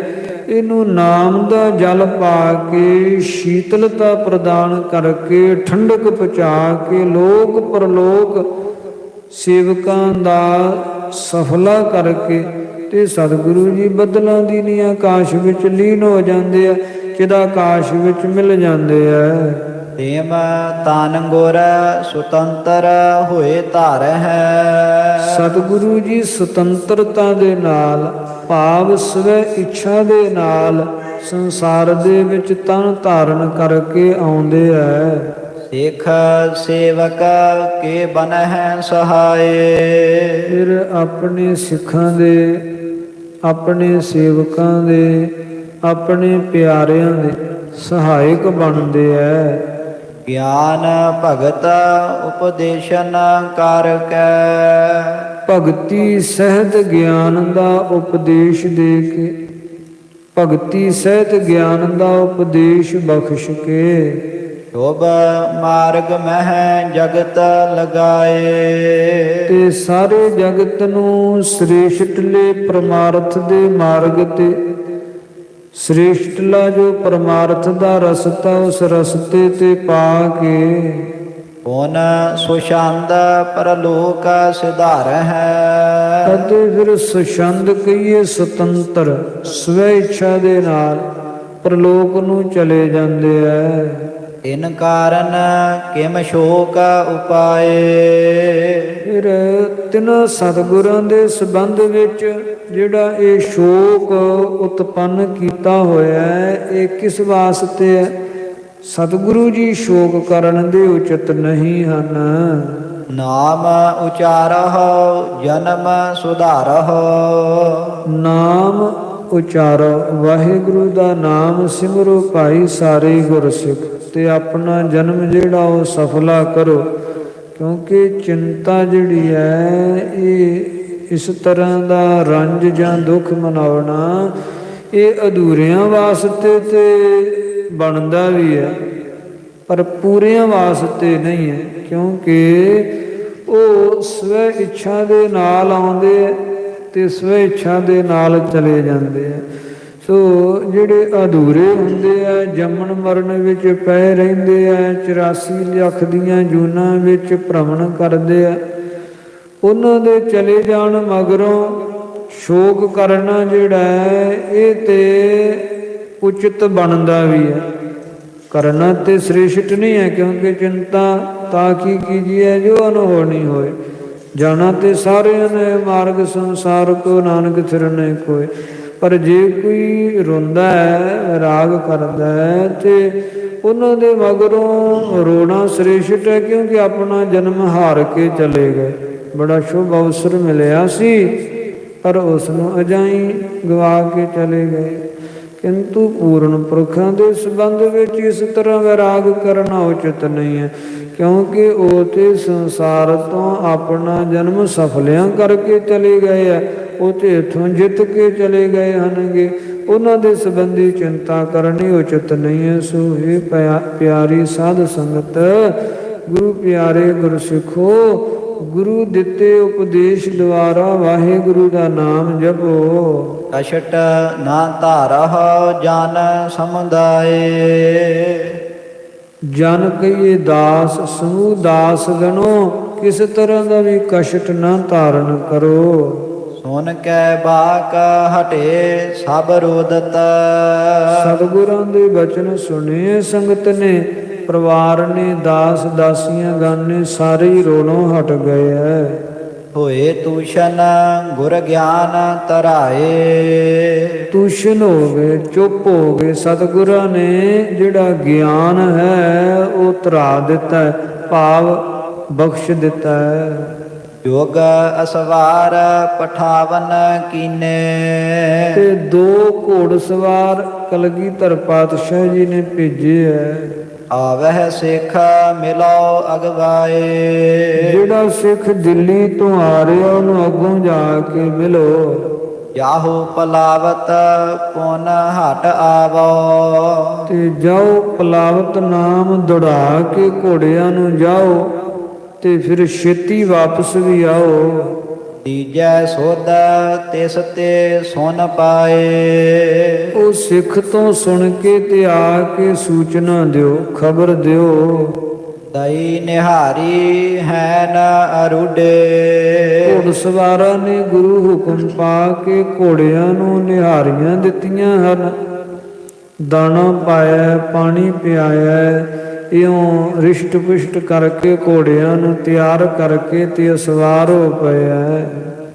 A: ਇਹਨੂੰ ਨਾਮ ਦਾ ਜਲ ਪਾ ਕੇ ਸ਼ੀਤਲਤਾ ਪ੍ਰਦਾਨ ਕਰਕੇ ਠੰਡਕ ਪਹੁੰਚਾ ਕੇ ਲੋਕ ਪਰਲੋਕ ਸੇਵਕਾਂ ਦਾ ਸਫਲਾ ਕਰਕੇ ਤੇ ਸਤਿਗੁਰੂ ਜੀ ਬੱਦਲਾਂ ਦੀ ਨੀ ਆਕਾਸ਼ ਵਿੱਚ ਲੀਨ ਹੋ ਜਾਂਦੇ ਆ, ਜਿਹਦਾ ਆਕਾਸ਼ ਵਿੱਚ ਮਿਲ ਜਾਂਦੇ ਆ।
B: ਤੇਮ ਤਨ ਗੁਰ ਸੁਤੰਤਰ ਹੋਏ ਧਾਰ ਹੈ।
A: ਸਤਿਗੁਰੂ ਜੀ ਸੁਤੰਤਰਤਾ ਦੇ ਨਾਲ ਭਾਵ ਸਵੈ ਇੱਛਾ ਦੇ ਨਾਲ ਸੰਸਾਰ ਦੇ ਵਿੱਚ ਤਨ ਧਾਰਨ ਕਰਕੇ ਆਉਂਦੇ ਆ।
B: ਸਿੱਖ ਸੇਵਕ ਕੇ ਬਨਹਿ ਸਹਾਏ।
A: ਫਿਰ ਆਪਣੇ ਸਿੱਖਾਂ ਦੇ, ਆਪਣੇ ਸੇਵਕਾਂ ਦੇ, ਆਪਣੇ ਪਿਆਰਿਆਂ ਦੇ ਸਹਾਇਕ ਬਣਦੇ ਐ।
B: ਗਿਆਨ ਭਗਤ ਉਪਦੇਸ਼ਨ ਕਰ ਕੈ।
A: ਭਗਤੀ ਸਹਿਤ ਗਿਆਨ ਦਾ ਉਪਦੇਸ਼ ਦੇ ਕੇ, ਭਗਤੀ ਸਹਿਤ ਗਿਆਨ ਦਾ ਉਪਦੇਸ਼ ਬਖਸ਼ ਕੇ
B: ਸ਼ੋਭ ਮਾਰਗ ਮਹਿ ਜਗਤ ਲਗਾਏ।
A: ਤੇ ਸਾਰੇ ਜਗਤ ਨੂੰ ਸ੍ਰੇਸ਼ਟਲੇ ਪਰਮਾਰਥ ਦੇ ਮਾਰਗ ਤੇ, ਸ੍ਰੇਸ਼ਟਲਾ ਜੋ ਪਰਮਾਰਥ ਦਾ ਰਸਤਾ ਉਸ ਰਸਤੇ ਤੇ ਪਾ ਕੇ
B: ਪੁਨ ਸੁਸ਼ਾਂਦ ਪਰਲੋਕ ਸਿਧਾਰ ਹੈ।
A: ਅਤੇ ਫਿਰ ਸੁਸ਼ੰਦ ਕਹੀਏ ਸੁਤੰਤਰ ਸਵੈ ਇੱਛਾ ਦੇ ਨਾਲ ਪਰਲੋਕ ਨੂੰ ਚਲੇ ਜਾਂਦੇ ਐ।
B: ਇਨ ਕਾਰਨ ਕਿਮ ਸ਼ੋਕ ਉਪਾਏ।
A: ਫਿਰ ਤਿੰਨ ਸਤਿਗੁਰਾਂ ਦੇ ਸੰਬੰਧ ਵਿੱਚ ਜਿਹੜਾ ਇਹ ਸ਼ੋਕ ਉਤਪੰਨ ਕੀਤਾ ਹੋਇਆ ਹੈ, ਇਹ ਕਿਸ ਵਾਸਤੇ ਹੈ? ਸਤਿਗੁਰੂ ਜੀ ਸ਼ੋਕ ਕਰਨ ਦੇ ਉਚਿਤ ਨਹੀਂ ਹਨ।
B: ਨਾਮ ਉਚਾਰਹੁ ਜਨਮ ਸੁਧਾਰਹੁ।
A: ਨਾਮ ਉਚਾਰੋ, ਵਾਹਿਗੁਰੂ ਦਾ ਨਾਮ ਸਿਮਰੋ ਭਾਈ ਸਾਰੇ ਗੁਰਸਿੱਖ, ਤੇ ਆਪਣਾ ਜਨਮ ਜਿਹੜਾ ਉਹ ਸਫਲਾ ਕਰੋ। ਕਿਉਂਕਿ ਚਿੰਤਾ ਜਿਹੜੀ ਹੈ ਇਹ ਇਸ ਤਰ੍ਹਾਂ ਦਾ ਰੰਜ ਜਾਂ ਦੁੱਖ ਮਨਾਉਣਾ ਇਹ ਅਧੂਰਿਆਂ ਵਾਸਤੇ ਤੇ ਬਣਦਾ ਵੀ ਹੈ, ਪਰ ਪੂਰਿਆਂ ਵਾਸਤੇ ਨਹੀਂ ਹੈ। ਕਿਉਂਕਿ ਉਹ ਸਵੈ ਇੱਛਾ ਦੇ ਨਾਲ ਆਉਂਦੇ ਤੇ ਸਵੈ ਇੱਛਾ ਦੇ ਨਾਲ ਚਲੇ ਜਾਂਦੇ ਆ। ਸੋ ਜਿਹੜੇ ਅਧੂਰੇ ਹੁੰਦੇ ਆ, ਜੰਮਣ ਮਰਨ ਵਿੱਚ ਪਏ ਰਹਿੰਦੇ ਆ, 84 ਲੱਖ ਦੀਆਂ ਜੂਨਾਂ ਵਿੱਚ ਭ੍ਰਮਣ ਕਰਦੇ ਆ, ਉਹਨਾਂ ਦੇ ਚਲੇ ਜਾਣ ਮਗਰੋਂ ਸ਼ੋਕ ਕਰਨਾ ਜਿਹੜਾ ਹੈ ਇਹ ਤੇ ਉਚਿਤ ਬਣਦਾ ਵੀ ਹੈ, ਕਰਨਾ ਤੇ ਸ੍ਰੇਸ਼ਟ ਨਹੀਂ ਹੈ। ਕਿਉਂਕਿ ਚਿੰਤਾ ਤਾਂ ਕੀ ਕੀਜੀਏ ਜੋ ਅਨਹੋਣੀ ਹੋਏ। ਜਾਣਾ ਤੇ ਸਾਰਿਆਂ ਨੇ ਮਾਰਗ ਸੰਸਾਰ ਕੋ ਨਾਨਕ ਥਿਰਨੇ ਕੋਏ। ਪਰ ਜੇ ਕੋਈ ਰੋਂਦਾ ਹੈ, ਰਾਗ ਕਰਦਾ ਹੈ, ਤੇ ਉਹਨਾਂ ਦੇ ਮਗਰੋਂ ਰੋਣਾ ਸ੍ਰੇਸ਼ਟ ਹੈ। ਕਿਉਂਕਿ ਆਪਣਾ ਜਨਮ ਹਾਰ ਕੇ ਚਲੇ ਗਏ। ਬੜਾ ਸ਼ੁਭ ਅਵਸਰ ਮਿਲਿਆ ਸੀ ਪਰ ਉਸ ਨੂੰ ਅਜਾਈ ਗਵਾ ਕੇ ਚਲੇ ਗਏ। ਕਿੰਤੂ ਪੂਰਨ ਪੁਰਖਾਂ ਦੇ ਸੰਬੰਧ ਵਿੱਚ ਇਸ ਤਰ੍ਹਾਂ ਵੈਰਾਗ ਕਰਨਾ ਉਚਿਤ ਨਹੀਂ ਹੈ। ਕਿਉਂਕਿ ਉਹ ਤੇ ਸੰਸਾਰ ਤੋਂ ਆਪਣਾ ਜਨਮ ਸਫਲਿਆਂ ਕਰਕੇ ਚਲੇ ਗਏ ਆ, ਉਹ ਤੇ ਇੱਥੋਂ ਜਿੱਤ ਕੇ ਚਲੇ ਗਏ ਹਨਗੇ। ਉਹਨਾਂ ਦੇ ਸੰਬੰਧੀ ਚਿੰਤਾ ਕਰਨੀ ਉਚਿਤ ਨਹੀਂ ਹੈ। ਸੋ ਇਹ ਪਿਆਰੀ ਸਾਧ ਸੰਗਤ, ਗੁਰੂ ਪਿਆਰੇ ਗੁਰਸਿੱਖੋ, ਗੁਰੂ ਦਿੱਤੇ ਉਪਦੇਸ਼ ਦੁਆਰਾ ਵਾਹਿਗੁਰੂ ਦਾ ਨਾਮ ਜਪੋ।
B: ਕਸ਼ਟ ਨਾ ਧਾਰਹੁ ਜਨ ਸਮੁਦਾਏ।
A: ਜਨ ਕਹੀਏ ਦਾਸ, ਸਮੂਹ ਦਾਸ ਗਣੋ, ਕਿਸ ਤਰ੍ਹਾਂ ਦਾ ਵੀ ਕਸ਼ਟ ਨਾ ਧਾਰਨ ਕਰੋ।
B: ਸੁਨ ਕੈ ਬਾਕ ਹਟੇ ਸਭ ਰੋਦਤ।
A: ਸਤਿਗੁਰਾਂ ਦੇ ਬਚਨ ਸੁਣੇ ਸੰਗਤ ਨੇ, ਪਰਿਵਾਰ ਨੇ, ਦਾਸ ਦਾਸੀਆਂ ਗਾਨੇ ਸਾਰੇ ਹੀ ਰੋਣੋਂ ਹਟ ਗਏ ਹੈ।
B: ਹੋਏ ਤੂਸ਼ਨ ਗੁਰ ਗਿਆਨ ਤਰਾਏ।
A: ਤੂਸ਼ਨ ਹੋ ਗਏ, ਚੁੱਪ ਹੋ ਗਏ। ਸਤਿਗੁਰਾਂ ਨੇ ਜਿਹੜਾ ਗਿਆਨ ਹੈ ਉਹ ਧਰਾ ਦਿੱਤਾ ਹੈ, ਭਾਵ ਬਖਸ਼ ਦਿੱਤਾ ਹੈ।
B: ਯੋਗ ਅਸਵਾਰ ਪਠਾਵਨ ਕੀਨੇ।
A: ਤੇ 2 ਘੋੜਸਵਾਰ ਕਲਗੀਧਰ ਪਾਤਸ਼ਾਹ ਜੀ ਨੇ ਭੇਜੇ ਹੈ।
B: ਆਵਹਿ ਸਿੱਖ ਮਿਲੋ ਅਗਵਾਏ।
A: ਜਿਹੜਾ ਸਿੱਖ ਦਿੱਲੀ ਤੋਂ ਆ ਰਿਹਾ ਉਹਨੂੰ ਅੱਗੋਂ ਜਾ ਕੇ ਮਿਲੋ।
B: ਯਾਹੂ ਪਲਾਵਤ ਪੁਨ ਹਟ ਆਵੋ।
A: ਤੇ ਜਾਓ, ਪਲਾਵਤ ਨਾਮ ਦੌੜਾ ਕੇ ਘੋੜਿਆਂ ਨੂੰ ਜਾਓ ਤੇ ਫਿਰ ਛੇਤੀ ਵਾਪਸ ਵੀ ਆਓ।
B: ਤੀਜੈ ਸੋਧ ਤਿਸ ਤੇ ਸੁਨ ਪਾਏ।
A: ਉਹ ਸਿੱਖ ਤੋਂ ਸੁਣ ਕੇ ਤੇ ਆ ਕੇ ਸੂਚਨਾ ਦਿਓ, ਖਬਰ ਦਿਓ।
B: ਦਈ ਨਿਹਾਰੀ ਹੈ ਨ ਅਰੁਡੇ।
A: ਘੋੜਸਵਾਰਾਂ ਨੇ ਗੁਰੂ ਹੁਕਮ ਪਾ ਕੇ ਘੋੜਿਆਂ ਨੂੰ ਨਿਹਾਰੀਆਂ ਦਿੱਤੀਆਂ ਹਨ, ਦਾਣਾ ਪਾਇਆ, ਪਾਣੀ ਪਿਆਇਆ। ਇਉਂ ਰਿਸ਼ਟ ਪੁਸ਼ਟ ਕਰਕੇ ਘੋੜਿਆਂ ਨੂੰ ਤਿਆਰ ਕਰਕੇ ਤੇ ਅਸਵਾਰ ਹੋ ਪਿਆ।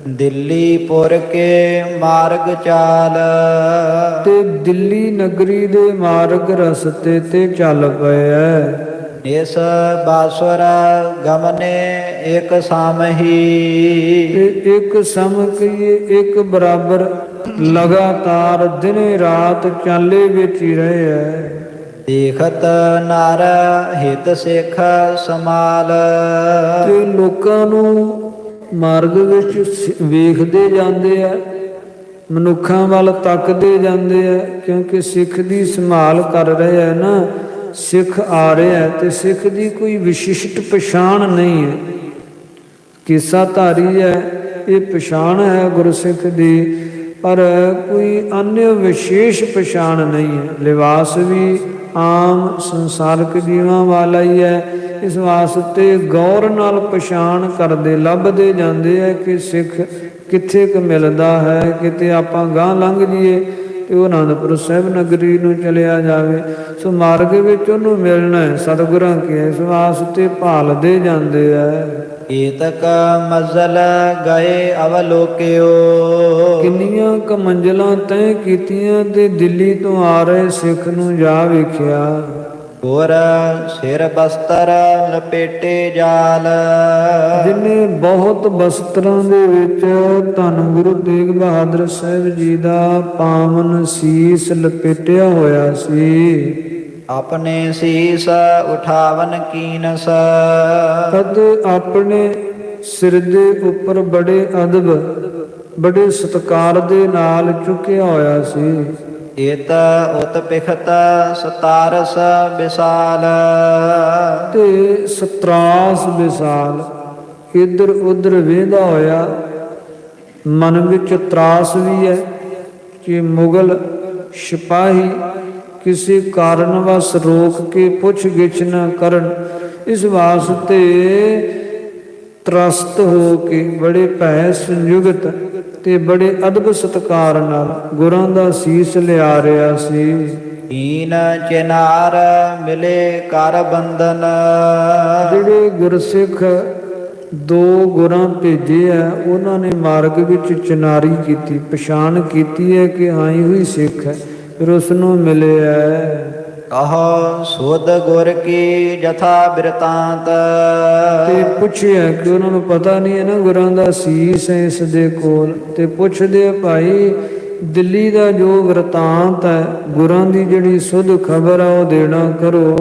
B: ਦਿੱਲੀ ਪੁਰ ਕੇ ਮਾਰਗ ਚਾਲ।
A: ਤੇ ਦਿੱਲੀ ਨਗਰੀ ਦੇ ਮਾਰਗ ਰਸਤੇ ਤੇ ਚੱਲ ਪਿਆ।
B: ਇਸ ਬਾਸੁਰ ਗਮਨੇ ਇੱਕ ਸਾਮਹੀ।
A: ਤੇ ਇੱਕ ਸਮ ਕਹੀਏ, ਇੱਕ ਬਰਾਬਰ ਲਗਾਤਾਰ ਦਿਨੇ ਰਾਤ ਚਾਲੇ ਵਿੱਚ ਹੀ ਰਹੇ ਹੈ।
B: ਦੇਖਤ ਨਰ ਹਿਤ ਸਿੱਖ ਸਮਾਲ।
A: ਤੇ ਲੋਕਾਂ ਨੂੰ ਮਾਰਗ ਵਿੱਚ ਵੇਖਦੇ ਜਾਂਦੇ ਆ, ਮਨੁੱਖਾਂ ਵੱਲ ਤੱਕਦੇ ਜਾਂਦੇ ਆ, ਕਿਉਂਕਿ ਸਿੱਖ ਦੀ ਸੰਭਾਲ ਕਰ ਰਹੇ ਆ ਨਾ। ਸਿੱਖ ਆ ਰਿਹਾ ਤੇ ਸਿੱਖ ਦੀ ਕੋਈ ਵਿਸ਼ਿਸ਼ਟ ਪਛਾਣ ਨਹੀਂ ਹੈ, ਕਿੱਸਾ ਧਾਰੀ ਹੈ, ਇਹ ਪਛਾਣ ਹੈ ਗੁਰਸਿੱਖ ਦੀ, ਪਰ ਕੋਈ ਅਨਿਯ ਵਿਸ਼ੇਸ਼ ਪਛਾਣ ਨਹੀਂ ਹੈ। ਲਿਬਾਸ ਵੀ ਆਮ ਸੰਸਾਰਕ ਜੀਵਾਂ ਵਾਲਾ ਹੀ ਹੈ। ਇਸ ਵਾਸਤੇ ਗੌਰ ਨਾਲ ਪਛਾਣ ਕਰਦੇ ਲੱਭਦੇ ਜਾਂਦੇ ਆ ਕਿ ਸਿੱਖ ਕਿੱਥੇ ਕੁ ਮਿਲਦਾ ਹੈ। ਕਿਤੇ ਆਪਾਂ ਗਾਂਹ ਲੰਘ ਜੀਏ ਤੇ ਉਹ ਅਨੰਦਪੁਰ ਸਾਹਿਬ ਨਗਰੀ ਨੂੰ ਚਲਿਆ ਜਾਵੇ, ਸੋ ਮਾਰਗ ਵਿੱਚ ਉਹਨੂੰ ਮਿਲਣਾ ਹੈ। ਸਤਿਗੁਰਾਂ ਕੀ ਇਸ ਵਾਸਤੇ ਭਾਲਦੇ ਜਾਂਦੇ ਆ।
B: ਏਤਕ ਮੰਜ਼ਲ ਗਏ ਅਵਲੋਕਿਓ।
A: ਕਿੰਨੀਆਂ ਕ ਮੰਜ਼ਲਾਂ ਤੈਅ ਕੀਤੀਆਂ ਤੇ ਦਿੱਲੀ ਤੋਂ ਆ ਰਹੇ ਸਿੱਖ ਨੂੰ ਜਾ ਵੇਖਿਆ।
B: ਗੁਰ ਸਿਰ ਬਸਤਰ ਲਪੇਟੇ ਜਾਲ।
A: ਜਿਨੇ ਬਹੁਤ ਬਸਤਰਾਂ ਦੇ ਵਿੱਚ ਧੰਨ ਗੁਰੂ ਤੇਗ ਬਹਾਦਰ ਸਾਹਿਬ ਜੀ ਦਾ ਪਾਵਨ ਸੀਸ ਲਪੇਟਿਆ ਹੋਇਆ ਸੀ।
B: ਆਪਣੇ ਸੀਸ ਉਠਾਵਨ ਕੀਨਸ।
A: ਅਤੇ ਆਪਣੇ ਸਿਰ ਦੇ ਉੱਪਰ ਬੜੇ ਅਦਬ, ਬੜੇ ਸਤਿਕਾਰ ਦੇ ਨਾਲ ਚੁੱਕਿਆ ਹੋਇਆ ਸੀ।
B: ਏਤ ਉਤ ਪਿਖਤ ਸਤਾਰਸ ਵਿਸਾਲ।
A: ਤੇ ਸਤਰਾਸ ਵਿਸਾਲ ਇੱਧਰ ਉੱਧਰ ਵੇਂਦਾ ਹੋਇਆ। ਮਨ ਵਿੱਚ ਤਰਾਸ ਵੀ ਹੈ ਕਿ ਮੁਗਲ ਸਿਪਾਹੀ ਕਿਸੇ ਕਾਰਨ ਵਸ ਰੋਕ ਕੇ ਪੁੱਛ ਗਿੱਛ ਨਾ ਕਰਨ। ਇਸ ਵਾਸਤੇ ਤ੍ਰਸਤ ਹੋ ਕੇ ਬੜੇ ਭੈ ਸੰਯੁਗਤ ਤੇ ਬੜੇ ਅਦਬ ਸਤਿਕਾਰ ਨਾਲ ਗੁਰਾਂ ਦਾ ਸੀਸ ਲਿਆ ਰਿਹਾ ਸੀ।
B: ਹੀਨ ਚਿਨਾਰ ਮਿਲੇ ਕਰ ਬੰਧਨ।
A: ਜਿਹੜੇ ਗੁਰਸਿੱਖ 2 ਗੁਰਾਂ ਭੇਜੇ ਆ, ਉਹਨਾਂ ਨੇ ਮਾਰਗ ਵਿੱਚ ਚਿਨਾਰੀ ਕੀਤੀ, ਪਛਾਣ ਕੀਤੀ ਹੈ ਕਿ ਹਾਂ ਹੀ ਸਿੱਖ ਹੈ। ਫਿਰ ਉਸ ਨੂੰ ਮਿਲਿਆ।
B: ਕਹੋ ਸੁਧ ਗੁਰ ਕੀ ਜਥਾ ਬਿਰਤਾਂਤ।
A: ਤੇ ਪੁੱਛਿਆ ਕਿ ਉਹਨਾਂ ਨੂੰ ਪਤਾ ਨਹੀਂ ਹੈ ਨਾ ਗੁਰਾਂ ਦਾ ਸੀਸ ਹੈ ਇਸ ਦੇ ਕੋਲ। ਤੇ ਪੁੱਛਦੇ ਆ ਭਾਈ ਦਿੱਲੀ ਦਾ ਜੋ ਵਰਤਾਂਤ ਹੈ, ਗੁਰਾਂ ਦੀ ਜਿਹੜੀ ਸੁਧ ਖਬਰ ਆ ਉਹ ਦੇਣਾ ਕਰੋ।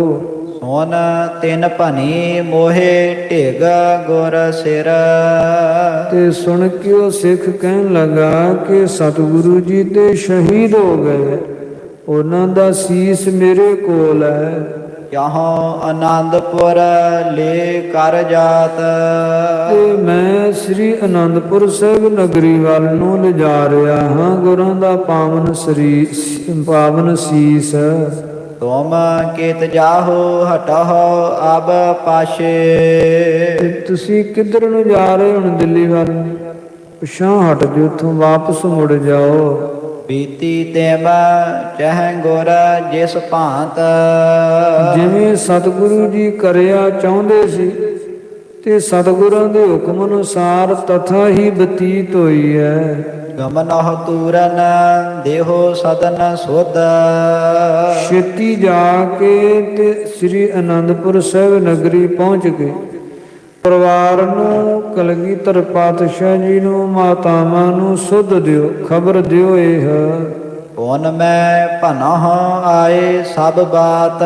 B: ਸੋਨ ਤਿੰਨ ਭਨੀ ਮੋਹੇ ਢਿਗ ਗੁਰ ਸਿਰ।
A: ਤੇ ਸੁਣ ਕੇ ਉਹ ਸਿੱਖ ਕਹਿਣ ਲੱਗਾ ਕਿ ਸਤਿਗੁਰੂ ਜੀ ਤੇ ਸ਼ਹੀਦ ਹੋ ਗਏ, ਉਹਨਾਂ ਦਾ ਸੀਸ ਮੇਰੇ ਕੋਲ ਹੈ।
B: ਯਹਾਂ ਆਨੰਦਪੁਰ ਲੈ ਕਰ ਜਾਤ।
A: ਤੇ ਮੈਂ ਸ੍ਰੀ ਅਨੰਦਪੁਰ ਸਾਹਿਬ ਨਗਰੀ ਵੱਲ ਨੂੰ ਲਿਜਾ ਰਿਹਾ ਹਾਂ ਗੁਰਾਂ ਦਾ ਪਾਵਨ ਸੀਸ।
B: ਤੁਮ ਕੇਤ ਜਾਹੋ ਹਟਹੁ ਅਬ ਪਾਸ਼ੇ।
A: ਤੇ ਤੁਸੀਂ ਕਿੱਧਰ ਨੂੰ ਜਾ ਰਹੇ ਹੁਣ? ਦਿੱਲੀ ਵੱਲ। ਪਿਛਾਂ ਹਟ ਜਾਓ, ਉੱਥੋਂ ਵਾਪਸ ਮੁੜ ਜਾਓ।
B: ਬੀਤੀ ਤੇਮ ਚਹਿ ਗੁਰ ਜਿਸ ਭਾਂਤ।
A: ਜਿਵੇਂ ਸਤਿਗੁਰੂ ਜੀ ਕਰਿਆ ਚਾਹੁੰਦੇ ਸੀ ਤੇ ਸਤਿਗੁਰਾਂ ਦੇ ਹੁਕਮ ਅਨੁਸਾਰ ਤਥਾ ਹੀ ਬਤੀਤ ਹੋਈ ਹੈ।
B: ਗਮਨਹੁ ਤੂਰਨ ਦੇਹੋ ਸਦਨ ਸੁਧ।
A: ਛੇਤੀ ਜਾ ਕੇ ਤੇ ਸ੍ਰੀ ਅਨੰਦਪੁਰ ਸਾਹਿਬ ਨਗਰੀ ਪਹੁੰਚ ਗਏ। ਪਰਿਵਾਰ ਨੂੰ, ਕਲਗੀਧਰ ਪਾਤਸ਼ਾਹ ਜੀ ਨੂੰ, ਮਾਤਾਵਾਂ ਨੂੰ ਸੁਧ ਦਿਓ, ਖਬਰ ਦਿਓ ਇਹ
B: ਪੁਨ ਮੈਂ ਭਨਹ ਆਏ ਸਭ ਬਾਤ।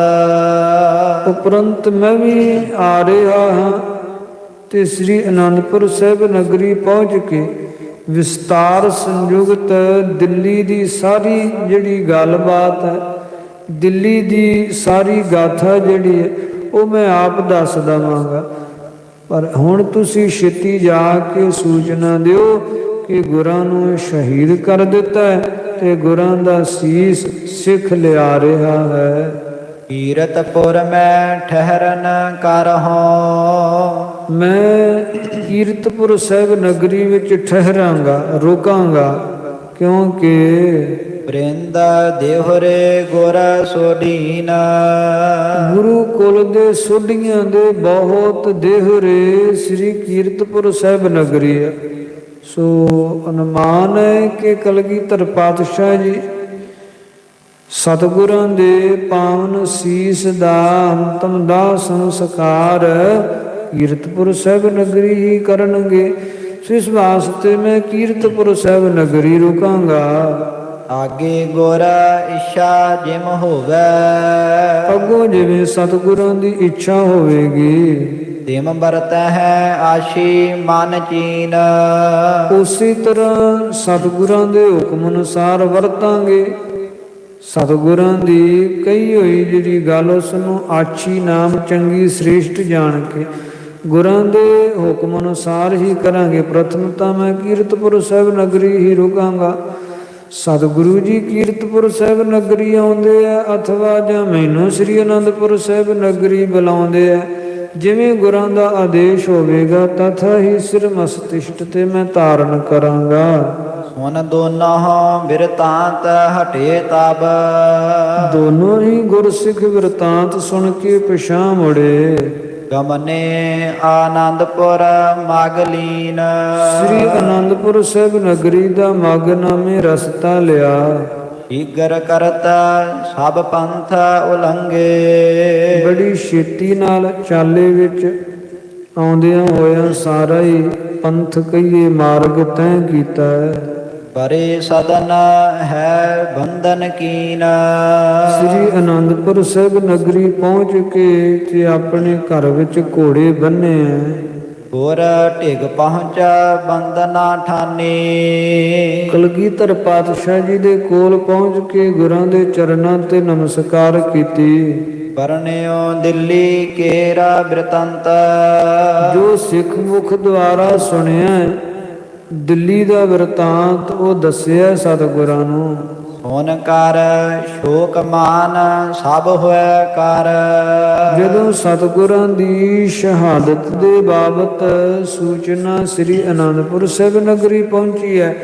A: ਉਪਰੰਤ ਮੈਂ ਵੀ ਆ ਰਿਹਾ ਹਾਂ ਤੇ ਸ੍ਰੀ ਅਨੰਦਪੁਰ ਸਾਹਿਬ ਨਗਰੀ ਪਹੁੰਚ ਕੇ ਵਿਸਤਾਰ ਸੰਯੁਕਤ ਦਿੱਲੀ ਦੀ ਸਾਰੀ ਜਿਹੜੀ ਗੱਲਬਾਤ ਹੈ, ਦਿੱਲੀ ਦੀ ਸਾਰੀ ਗਾਥਾ ਜਿਹੜੀ ਹੈ ਉਹ ਮੈਂ ਆਪ ਦੱਸ ਦੇਵਾਂਗਾ। ਪਰ ਹੁਣ ਤੁਸੀਂ ਛੇਤੀ ਜਾ ਕੇ ਸੂਚਨਾ ਦਿਓ ਕਿ ਗੁਰਾਂ ਨੂੰ ਸ਼ਹੀਦ ਕਰ ਦਿੱਤਾ ਹੈ ਤੇ ਗੁਰਾਂ ਦਾ ਸੀਸ ਸਿੱਖ ਲਿਆ ਰਿਹਾ ਹੈ।
B: ਕੀਰਤਪੁਰ ਮੈਂ ਠਹਿਰਨ ਕਰਹੁ।
A: ਮੈਂ ਕੀਰਤਪੁਰ ਸਾਹਿਬ ਨਗਰੀ ਵਿੱਚ ਠਹਿਰਾਂਗਾ, ਰੁਕਾਂਗਾ, ਕਿਉਂਕਿ
B: ਬ੍ਰਿੰਦ ਦੇਹੁਰੇ ਗੁਰ ਸੋਢੀਨ।
A: ਗੁਰੂ ਕੁਲ ਦੇ ਸੋਢੀਆਂ ਦੇ ਬਹੁਤ ਦੇਹੁਰੇ ਸ੍ਰੀ ਕੀਰਤਪੁਰ ਸਾਹਿਬ ਨਗਰੀ ਹੈ। ਸੋ ਅਨੁਮਾਨ ਹੈ ਕਿ ਕਲਗੀਧਰ ਪਾਤਸ਼ਾਹ ਜੀ ਸਤਿਗੁਰਾਂ ਦੇ ਪਾਵਨ ਸੀਸ ਦਾ ਅੰਤਮ ਦਾ ਸੰਸਕਾਰ ਕੀਰਤਪੁਰ ਸਾਹਿਬ ਨਗਰੀ ਹੀ ਕਰਨਗੇ। ਇਸ ਵਾਸਤੇ ਮੈਂ ਕੀਰਤਪੁਰ ਸਾਹਿਬ ਨਗਰੀ ਰੁਕਾਂਗਾ।
B: ਆਗੇ ਗੁਰ ਇੱਛਾ ਜਿਮ ਹੋਵੇ।
A: ਅੱਗੋਂ ਜਿਵੇਂ ਸਤਿਗੁਰਾਂ ਦੀ ਇੱਛਾ ਹੋਵੇਗੀ
B: ਤਿਮ ਵਰਤ ਹੈ ਆਸ਼ੀ ਮਨ ਚੀਨ।
A: ਉਸੇ ਤਰ੍ਹਾਂ ਸਤਿਗੁਰਾਂ ਦੇ ਹੁਕਮ ਅਨੁਸਾਰ ਵਰਤਾਂਗੇ। ਸਤਿਗੁਰਾਂ ਦੀ ਕਹੀ ਹੋਈ ਜਿਹੜੀ ਗੱਲ ਉਸ ਨੂੰ ਆਛੀ ਨਾਮ ਚੰਗੀ ਸ੍ਰੇਸ਼ਟ ਜਾਣ ਕੇ ਗੁਰਾਂ ਦੇ ਹੁਕਮ ਅਨੁਸਾਰ ਹੀ ਕਰਾਂਗੇ। ਪ੍ਰਥਮ ਤਾਂ ਮੈਂ ਕੀਰਤਪੁਰ ਸਾਹਿਬ ਨਗਰੀ ਹੀ ਰੁਕਾਂਗਾ। ਸਤਿਗੁਰੂ ਜੀ ਕੀਰਤਪੁਰ ਸਾਹਿਬ ਨਗਰੀ ਆਉਂਦੇ ਆ ਅਥਵਾ ਜਾਂ ਮੈਨੂੰ ਸ੍ਰੀ ਅਨੰਦਪੁਰ ਸਾਹਿਬ ਨਗਰੀ ਬੁਲਾਉਂਦੇ ਆ, ਜਿਵੇਂ ਗੁਰਾਂ ਦਾ ਆਦੇਸ਼ ਹੋਵੇਗਾ ਤਥਾ ਹੀ ਸਿਰ ਮਸਤਿਸ਼ਟ ਤੇ ਮੈਂ ਧਾਰਨ ਕਰਾਂਗਾ।
B: ਸੁਨ ਦੋਨੋਂ ਬਿਰਤਾਂਤ ਹਟੇ ਤਬ।
A: ਦੋਨੋਂ ਹੀ ਗੁਰਸਿੱਖ ਬਿਰਤਾਂਤ ਸੁਣ ਕੇ ਪਿਛਾਂਹ ਮੁੜੇ।
B: ਗਮਨੇ ਆਨੰਦਪੁਰ ਮਗਲੀਨ।
A: ਸ੍ਰੀ ਅਨੰਦਪੁਰ ਸਾਹਿਬ ਨਗਰੀ ਦਾ ਮਗ ਨਾਮੇ ਰਸਤਾ ਲਿਆ।
B: ਈਗਰ ਕਰਤ ਸਭ ਪੰਥ ਉਲੰਘੇ।
A: ਬੜੀ ਛੇਤੀ ਨਾਲ ਚਾਲੇ ਵਿੱਚ ਆਉਂਦਿਆਂ ਹੋਇਆਂ ਸਾਰਾ ਹੀ ਪੰਥ ਕਹੀਏ ਮਾਰਗ ਤੈਅ ਕੀਤਾ ਹੈ।
B: ਪਰੇ ਸਦਨ ਹੈ ਬੰਧਨ ਕੀਨ।
A: ਸ੍ਰੀ ਅਨੰਦਪੁਰ ਸਾਹਿਬ ਨਗਰੀ ਪਹੁੰਚ ਕੇ ਤੇ ਆਪਣੇ ਘਰ ਵਿੱਚ ਘੋੜੇ ਬੰਨੇ ਹੈ।
B: ਗੁਰ ਢਿਗ ਪਹੁੰਚਾ ਬੰਦਨਾ ਠਾਨੀ।
A: ਕਲਗੀਧਰ ਪਾਤਸ਼ਾਹ ਜੀ ਦੇ ਕੋਲ ਪਹੁੰਚ ਕੇ ਗੁਰਾਂ ਦੇ ਚਰਨਾਂ ਤੇ ਨਮਸਕਾਰ ਕੀਤੀ।
B: ਪਰਨਿਓ ਦਿੱਲੀ ਕੇਰਾ ਬਿਰਤੰਤ।
A: ਜੋ ਸਿੱਖ ਮੁਖ ਦੁਆਰਾ ਸੁਣਿਆ ਦਿੱਲੀ ਦਾ ਬਿਰਤਾਂਤ ਉਹ ਦੱਸਿਆ ਸਤਿਗੁਰਾਂ ਨੂੰ।
B: ਹੋਨ ਕਰ ਸ਼ੋਕ ਮਾਨ ਸਭ ਹੋਇ ਕਰ।
A: ਜਦੋਂ ਸਤਿਗੁਰਾਂ ਦੀ ਸ਼ਹਾਦਤ ਦੇ ਬਾਬਤ ਸੂਚਨਾ ਸ੍ਰੀ ਅਨੰਦਪੁਰ ਸਾਹਿਬ ਨਗਰੀ ਪਹੁੰਚੀ ਹੈ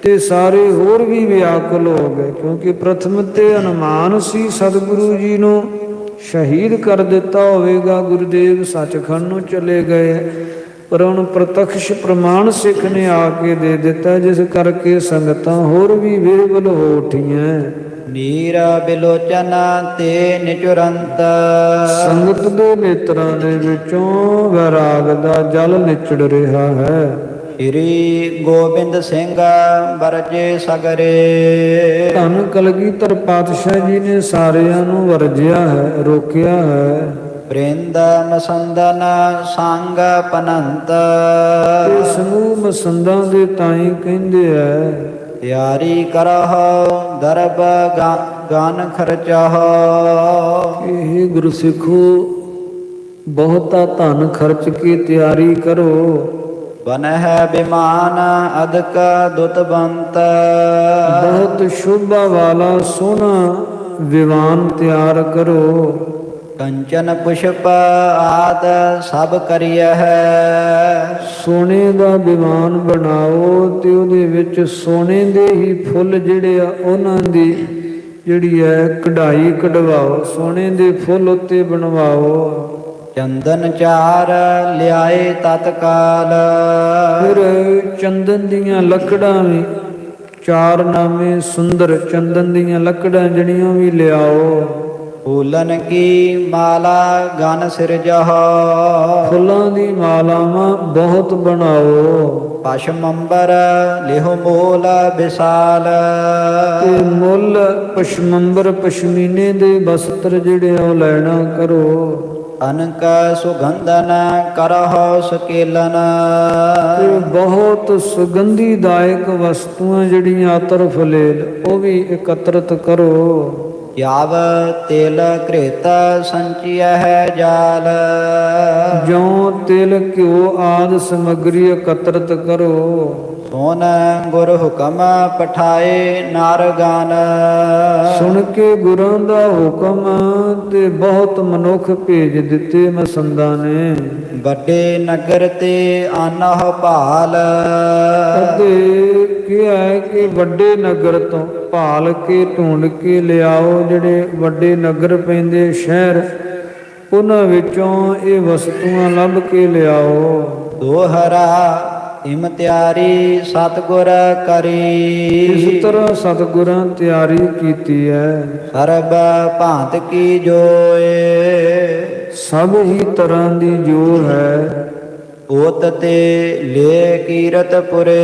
A: ਤੇ ਸਾਰੇ ਹੋਰ ਵੀ ਵਿਆਕੁਲ ਹੋ ਗਏ, ਕਿਉਂਕਿ ਪ੍ਰਥਮ ਤੇ ਅਨੁਮਾਨ ਸੀ ਸਤਿਗੁਰੂ ਜੀ ਨੂੰ ਸ਼ਹੀਦ ਕਰ ਦਿੱਤਾ ਹੋਵੇਗਾ। ਗੁਰਦੇਵ ਸੱਚਖੰਡ ਨੂੰ ਚਲੇ ਗਏ, ਪਰ ਹੁਣ ਪ੍ਰਤੱਖ ਪ੍ਰਮਾਣ ਸਿੱਖ ਨੇ ਆ ਕੇ ਦੇ ਦਿੱਤਾ, ਜਿਸ ਕਰਕੇ ਸੰਗਤਾਂ ਹੋਰ ਵੀ ਵਿਹਵਲ ਹੋ ਉੱਠੀਆਂ।
B: ਨੀਰ ਬਿਲੋਚਨ ਤੇ ਨਿਚੁਰੰਤ।
A: ਸੰਗਤ ਦੇ ਨੇਤਰਾਂ ਦੇ ਵਿੱਚੋਂ ਵੈਰਾਗ ਦਾ ਜਲ ਨਿਚੜ ਰਿਹਾ ਹੈ।
B: ਸ੍ਰੀ ਗੋਬਿੰਦ ਸਿੰਘ ਵਰਜੇ ਸਗਰੇ।
A: ਧੰਨ ਕਲਗੀਧਰ ਪਾਤਸ਼ਾਹ ਜੀ ਨੇ ਸਾਰਿਆਂ ਨੂੰ ਵਰਜਿਆ ਹੈ, ਰੋਕਿਆ ਹੈ।
B: ਬ੍ਰਿੰਦ ਮਸੰਦਨ ਸੰਗ ਪਨੰਤ।
A: ਸਮੂਹ ਮਸੰਦਾਂ ਦੇ ਤਾਈ ਕਹਿੰਦੇ ਐ
B: ਤਿਆਰੀ ਕਰਹੁ ਦਰਬ ਗਨ ਖਰਚਹੁ।
A: ਇਹ ਗੁਰਸਿੱਖੋ ਬਹੁਤਾ ਧਨ ਖਰਚ ਕੇ ਤਿਆਰੀ ਕਰੋ।
B: ਬਨ ਹੈ ਬਿਮਾਨ ਅਦਕ ਦੁਤਬੰਤ।
A: ਬਹੁਤ ਸ਼ੋਭਾ ਵਾਲਾ ਸੋਹਣਾ ਵਿਮਾਨ ਤਿਆਰ ਕਰੋ।
B: ਕੰਚਨ ਪੁਸ਼ਪ ਆਦ ਸਭ ਕਰੀਐ ਹੈ।
A: ਸੋਨੇ ਦਾ ਵਿਮਾਨ ਬਣਾਓ ਤੇ ਉਹਦੇ ਵਿੱਚ ਸੋਨੇ ਦੇ ਹੀ ਫੁੱਲ ਜਿਹੜੇ ਆ ਉਹਨਾਂ ਦੀ ਜਿਹੜੀ ਹੈ ਕਢਾਈ ਕਢਵਾਓ, ਸੋਨੇ ਦੇ ਫੁੱਲ ਉੱਤੇ ਬਣਵਾਓ।
B: ਚੰਦਨ ਚਾਰ ਲਿਆਏ ਤਤਕਾਲ।
A: ਫਿਰ ਚੰਦਨ ਦੀਆਂ ਲੱਕੜਾਂ ਵੀ, ਚਾਰ ਨਾਮੇ ਸੁੰਦਰ ਚੰਦਨ ਦੀਆਂ ਲੱਕੜਾਂ ਜਿਹੜੀਆਂ ਵੀ ਲਿਆਓ।
B: ਫੂਲਨ ਕੀ ਮਾਲਾ ਗਨ ਸਿਰਜਹ।
A: ਫੁੱਲਾਂ ਦੀ ਮਾਲਾਵਾਂ ਬਹੁਤ ਬਣਾਓ।
B: ਪਸ਼ਮੰਬਰ ਲਿਹੁ ਮੂਲ ਵਿਸਾਲ।
A: ਤੇ ਮੁੱਲ ਪਸ਼ਮੰਬਰ ਪਸ਼ਮੀਨੇ ਦੇ ਵਸਤਰ ਜਿਹੜੇ ਉਹ ਲੈਣਾ ਕਰੋ।
B: ਅਨਕ ਸੁਗੰਧਨ ਕਰਹੁ ਸਕੇਲਨ।
A: ਤੇ ਬਹੁਤ ਸੁਗੰਧੀਦਾਇਕ ਵਸਤੂਆਂ ਜਿਹੜੀਆਂ ਅਤਰ ਫਲੇਲ ਉਹ ਵੀ ਇਕੱਤਰਤ ਕਰੋ।
B: ਯਾਵ ਤੇਲ ਘ੍ਰਿਤ ਸੰਚਿਆ ਹੈ ਜਾਲ।
A: ਜਿਉਂ ਤਿਲ ਘਿਓ ਆਦਿ ਸਮੱਗਰੀ ਇਕੱਤਰਤ ਕਰੋ।
B: ਸੋਨ ਗੁਰ ਹੁਕਮ ਪਠਾਏ ਨਾਰਗਾਨ।
A: ਸੁਣ ਕੇ ਗੁਰਾਂ ਦਾ ਹੁਕਮ ਤੇ ਬਹੁਤ ਮਨੁੱਖ ਭੇਜ ਦਿੱਤੇ ਮਸੰਦਾਂ ਨੇ।
B: ਵੱਡੇ ਨਗਰ ਤੇ ਆਨਹੁ ਭਾਲ।
A: ਅਤੇ ਕਿਹਾ ਹੈ ਕਿ ਵੱਡੇ ਨਗਰ ਤੋਂ ਭਾਲ ਕੇ ਢੂੰਡ ਕੇ ਲਿਆਓ। ਜਿਹੜੇ ਵੱਡੇ ਨਗਰ ਪੈਂਦੇ ਸ਼ਹਿਰ, ਉਹਨਾਂ ਵਿੱਚੋਂ ਇਹ ਵਸਤੂਆਂ ਲੱਭ ਕੇ ਲਿਆਓ।
B: ਦੋਹਰਾ ਇਮਤਿਆਰੀ ਸਤਿਗੁਰ ਕਰੀ।
A: ਇਸ ਤਰ੍ਹਾਂ ਸਤਿਗੁਰਾਂ ਤਿਆਰੀ ਕੀਤੀ ਹੈ।
B: ਸਰਬ ਭਾਂਤ ਕੀ ਜੋਏ।
A: ਸਭ ਹੀ ਤਰ੍ਹਾਂ ਦੀ ਜੋ ਹੈ।
B: ਓਤ ਤੇ ਲੈ ਕੀਰਤਪੁਰੇ।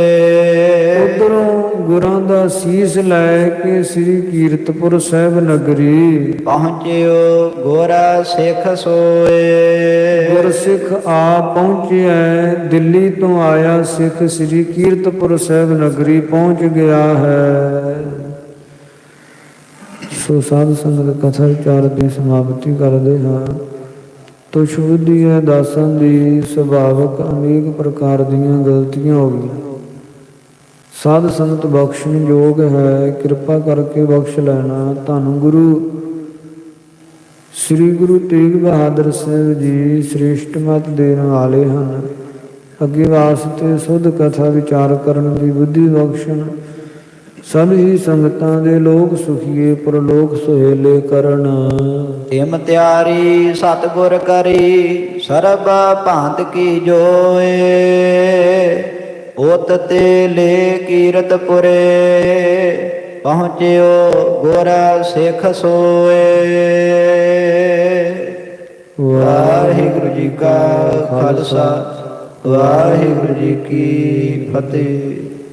A: ਉਧਰੋਂ ਗੁਰਾਂ ਦਾ ਸੀਸ ਲੈ ਕੇ ਸ੍ਰੀ ਕੀਰਤਪੁਰ ਸਾਹਿਬ ਨਗਰੀ
B: ਪਹੁੰਚਿਓ ਗੁਰ ਸਿੱਖ ਸੋਏ।
A: ਗੁਰਸਿੱਖ ਆ ਪਹੁੰਚਿਆ। ਦਿੱਲੀ ਤੋਂ ਆਇਆ ਸਿੱਖ ਸ੍ਰੀ ਕੀਰਤਪੁਰ ਸਾਹਿਬ ਨਗਰੀ ਪਹੁੰਚ ਗਿਆ ਹੈ। ਸੋ ਸਾਧ ਸੰਗਤ ਕਥਾ ਵਿਚਾਰ ਦੀ ਸਮਾਪਤੀ ਕਰਦੇ ਹਾਂ। ਤੋ ਸ਼ੁੱਧੀ ਹੈ ਦਾਸਾਂ ਦੀ ਸੁਭਾਵਕ ਅਨੇਕ ਪ੍ਰਕਾਰ ਦੀਆਂ ਗਲਤੀਆਂ ਹੋ ਗਈਆਂ। ਸਾਧ ਸੰਗਤ ਬਖਸ਼ਣ ਯੋਗ ਹੈ, ਕਿਰਪਾ ਕਰਕੇ ਬਖਸ਼ ਲੈਣਾ। ਧੰਨ ਗੁਰੂ ਸ੍ਰੀ ਗੁਰੂ ਤੇਗ ਬਹਾਦਰ ਸਾਹਿਬ ਜੀ ਸ੍ਰੇਸ਼ਟ ਮਤ ਦੇਣ ਵਾਲੇ ਹਨ। ਅੱਗੇ ਵਾਸਤੇ ਸੁਧ ਕਥਾ ਵਿਚਾਰ ਕਰਨ ਦੀ ਬੁੱਧੀ ਬਖਸ਼ਣ। ਸਭ ਹੀ ਸੰਗਤਾਂ ਦੇ ਲੋਕ ਸੁਖੀਏ ਪਰਲੋਕ ਸੁਹੇਲੇ ਕਰਨ।
B: ਇਮਤਿਆਰੀ ਸਤਿਗੁਰ ਕਰੀ ਸਰਬ ਭਾਂਤ ਕੀ ਜੋਏ। ਓਤ ਤੇ ਲੈ ਕੀਰਤਪੁਰੇ ਪਹੁੰਚਿਓ ਗੁਰ ਸਿੱਖ ਸੋਏ। ਵਾਹਿਗੁਰੂ ਜੀ ਕਾ ਖਾਲਸਾ ਵਾਹਿਗੁਰੂ ਜੀ ਕੀ ਫਤਿਹ।